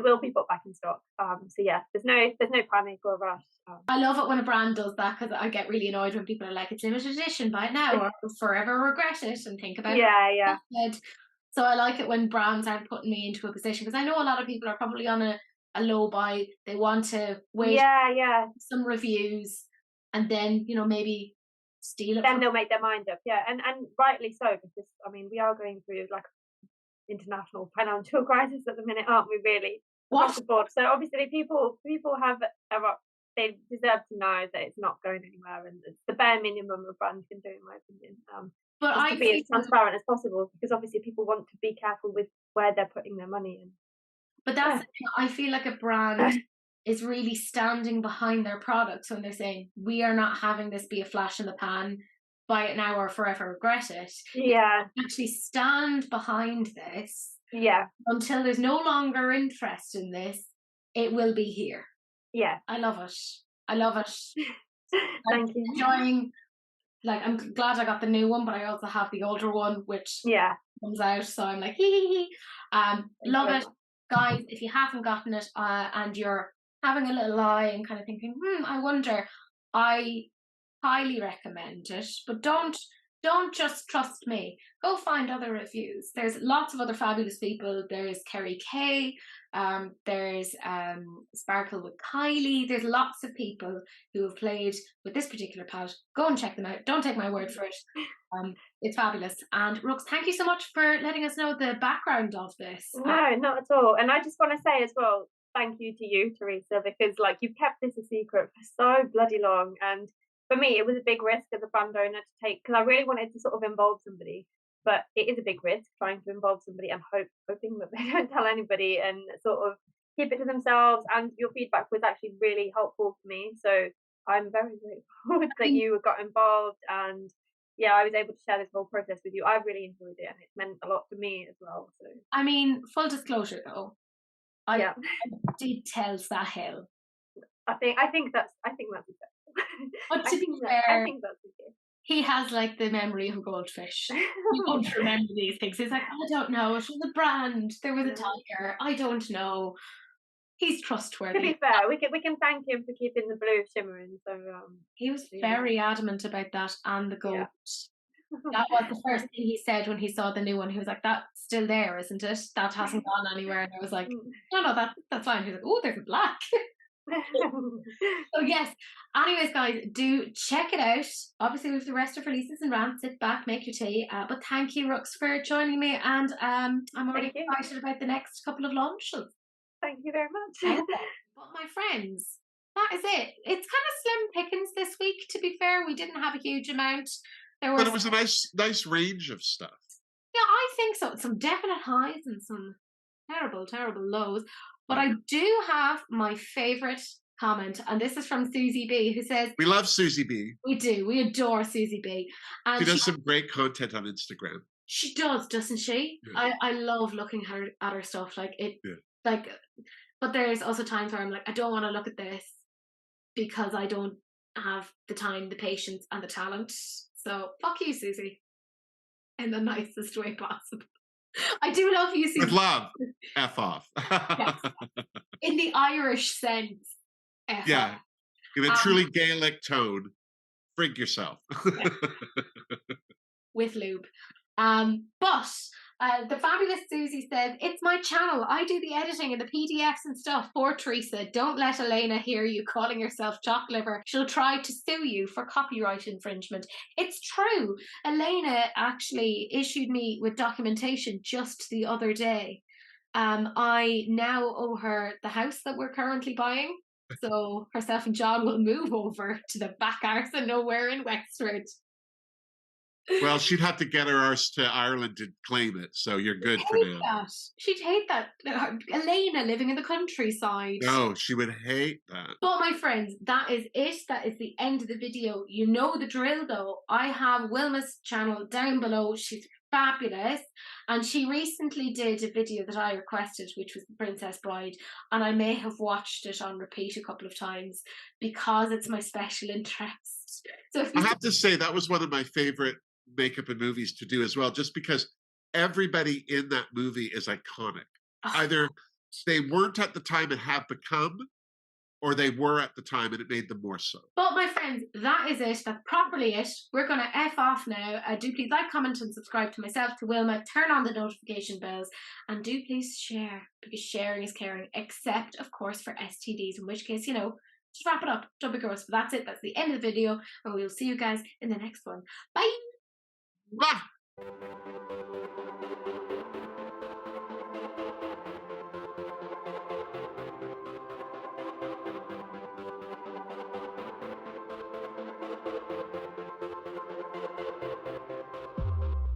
Speaker 3: will be put back in stock. So yeah, there's no panic or rush.
Speaker 1: I love it when a brand does that, because I get really annoyed when people are like, it's limited edition, buy it now or forever regret it and think about it. So I like it when brands aren't putting me into a position, because I know a lot of people are probably on a low buy. They want to wait some reviews and then maybe steal it.
Speaker 3: Then they'll make their mind up, and rightly so, because I mean we are going through like international financial crisis at the minute, aren't we? Really, across the board. So obviously people have they deserve to know that it's not going anywhere, and it's the bare minimum a brand can do, in my opinion. But I to be as transparent as possible, because obviously people want to be careful with where they're putting their money in.
Speaker 1: But that's I feel like a brand is really standing behind their products when they're saying, we are not having this be a flash in the pan, buy it now or forever regret it.
Speaker 3: Yeah.
Speaker 1: Actually stand behind this.
Speaker 3: Yeah.
Speaker 1: Until there's no longer interest in this, it will be here.
Speaker 3: Yeah.
Speaker 1: I love it.
Speaker 3: Thank you.
Speaker 1: Enjoying, like, I'm glad I got the new one, but I also have the older one, which comes out, so I'm like, hee. Love it. Guys, if you haven't gotten it and you're having a little eye and kind of thinking, I wonder, I highly recommend it, but don't just trust me. Go find other reviews. There's lots of other fabulous people. There's Kerry Kay, there's Sparkle with Kylie. There's lots of people who have played with this particular palette. Go and check them out. Don't take my word for it. It's fabulous. And Ruks, thank you so much for letting us know the background of this.
Speaker 3: No, not at all. And I just want to say as well, thank you to you, Teresa, because like you've kept this a secret for so bloody long, and for me it was a big risk as a brand owner to take, because I really wanted to sort of involve somebody, but it is a big risk trying to involve somebody and hoping that they don't tell anybody and sort of keep it to themselves. And your feedback was actually really helpful for me, so I'm very grateful that you got involved, and I was able to share this whole process with you. I really enjoyed it, and it meant a lot to me as well. So
Speaker 1: I mean, full disclosure though, I did tell Sahil. I think that's acceptable. But to be fair,
Speaker 3: I think that's okay.
Speaker 1: He has like the memory of a goldfish. He won't remember these things. He's like, I don't know. It was a brand. There was a tiger. I don't know. He's trustworthy.
Speaker 3: To be fair, we can thank him for keeping the blue shimmering. So
Speaker 1: he was very adamant about that and the gold. That was the first thing he said when he saw the new one. He was like, "That's still there, isn't it? That hasn't gone anywhere." And I was like, "No, that's fine." He was like, "Oh, there's a black." So yes. Anyways, guys, do check it out. Obviously, with the rest of releases and rants, sit back, make your tea. But thank you, Ruks, for joining me, and I'm already excited about the next couple of launches.
Speaker 3: Thank you very much.
Speaker 1: But my friends, that is it. It's kind of slim pickings this week. To be fair, we didn't have a huge amount.
Speaker 2: But it was a nice range of stuff.
Speaker 1: Yeah, I think so. Some definite highs and some terrible, terrible lows. But I do have my favourite comment, and this is from Susie B, who says,
Speaker 2: "We love Susie B.
Speaker 1: We do. We adore Susie B. And
Speaker 2: she does some great content on Instagram.
Speaker 1: She does, doesn't she? Yeah. I love looking at her stuff. Like it, like. But there's also times where I'm like, I don't want to look at this because I don't have the time, the patience, and the talent. So fuck you, Susie, in the nicest way possible. I do love you, Susie.
Speaker 2: With love. F off.
Speaker 1: Yes. In the Irish sense. F off.
Speaker 2: In a truly Gaelic tone. Frig yourself.
Speaker 1: With lube. But the fabulous Susie says, it's my channel. I do the editing and the PDFs and stuff for Teresa. Don't let Elena hear you calling yourself choc liver. She'll try to sue you for copyright infringement. It's true. Elena actually issued me with documentation just the other day. I now owe her the house that we're currently buying. So herself and John will move over to the back arse of nowhere in Wexford.
Speaker 2: Well, she'd have to get her arse to Ireland to claim it, so you're good for now.
Speaker 1: She'd hate that. Elena living in the countryside.
Speaker 2: No, she would hate that.
Speaker 1: But my friends, that is it. That is the end of the video. You know the drill though. I have Wilma's channel down below. She's fabulous. And she recently did a video that I requested, which was The Princess Bride. And I may have watched it on repeat a couple of times because it's my special interest. So if
Speaker 2: I have to say, that was one of my favorite makeup and movies to do as well, just because everybody in that movie is iconic. Either they weren't at the time and have become, or they were at the time and it made them more so.
Speaker 1: But my friends, that is it. That's properly it. We're going to F off now. Do please like, comment and subscribe to myself, to Wilma. Turn on the notification bells. And do please share, because sharing is caring, except, of course, for STDs, in which case, you know, just wrap it up. Don't be gross. But that's it. That's the end of the video. And we'll see you guys in the next one. Bye!
Speaker 2: Bye!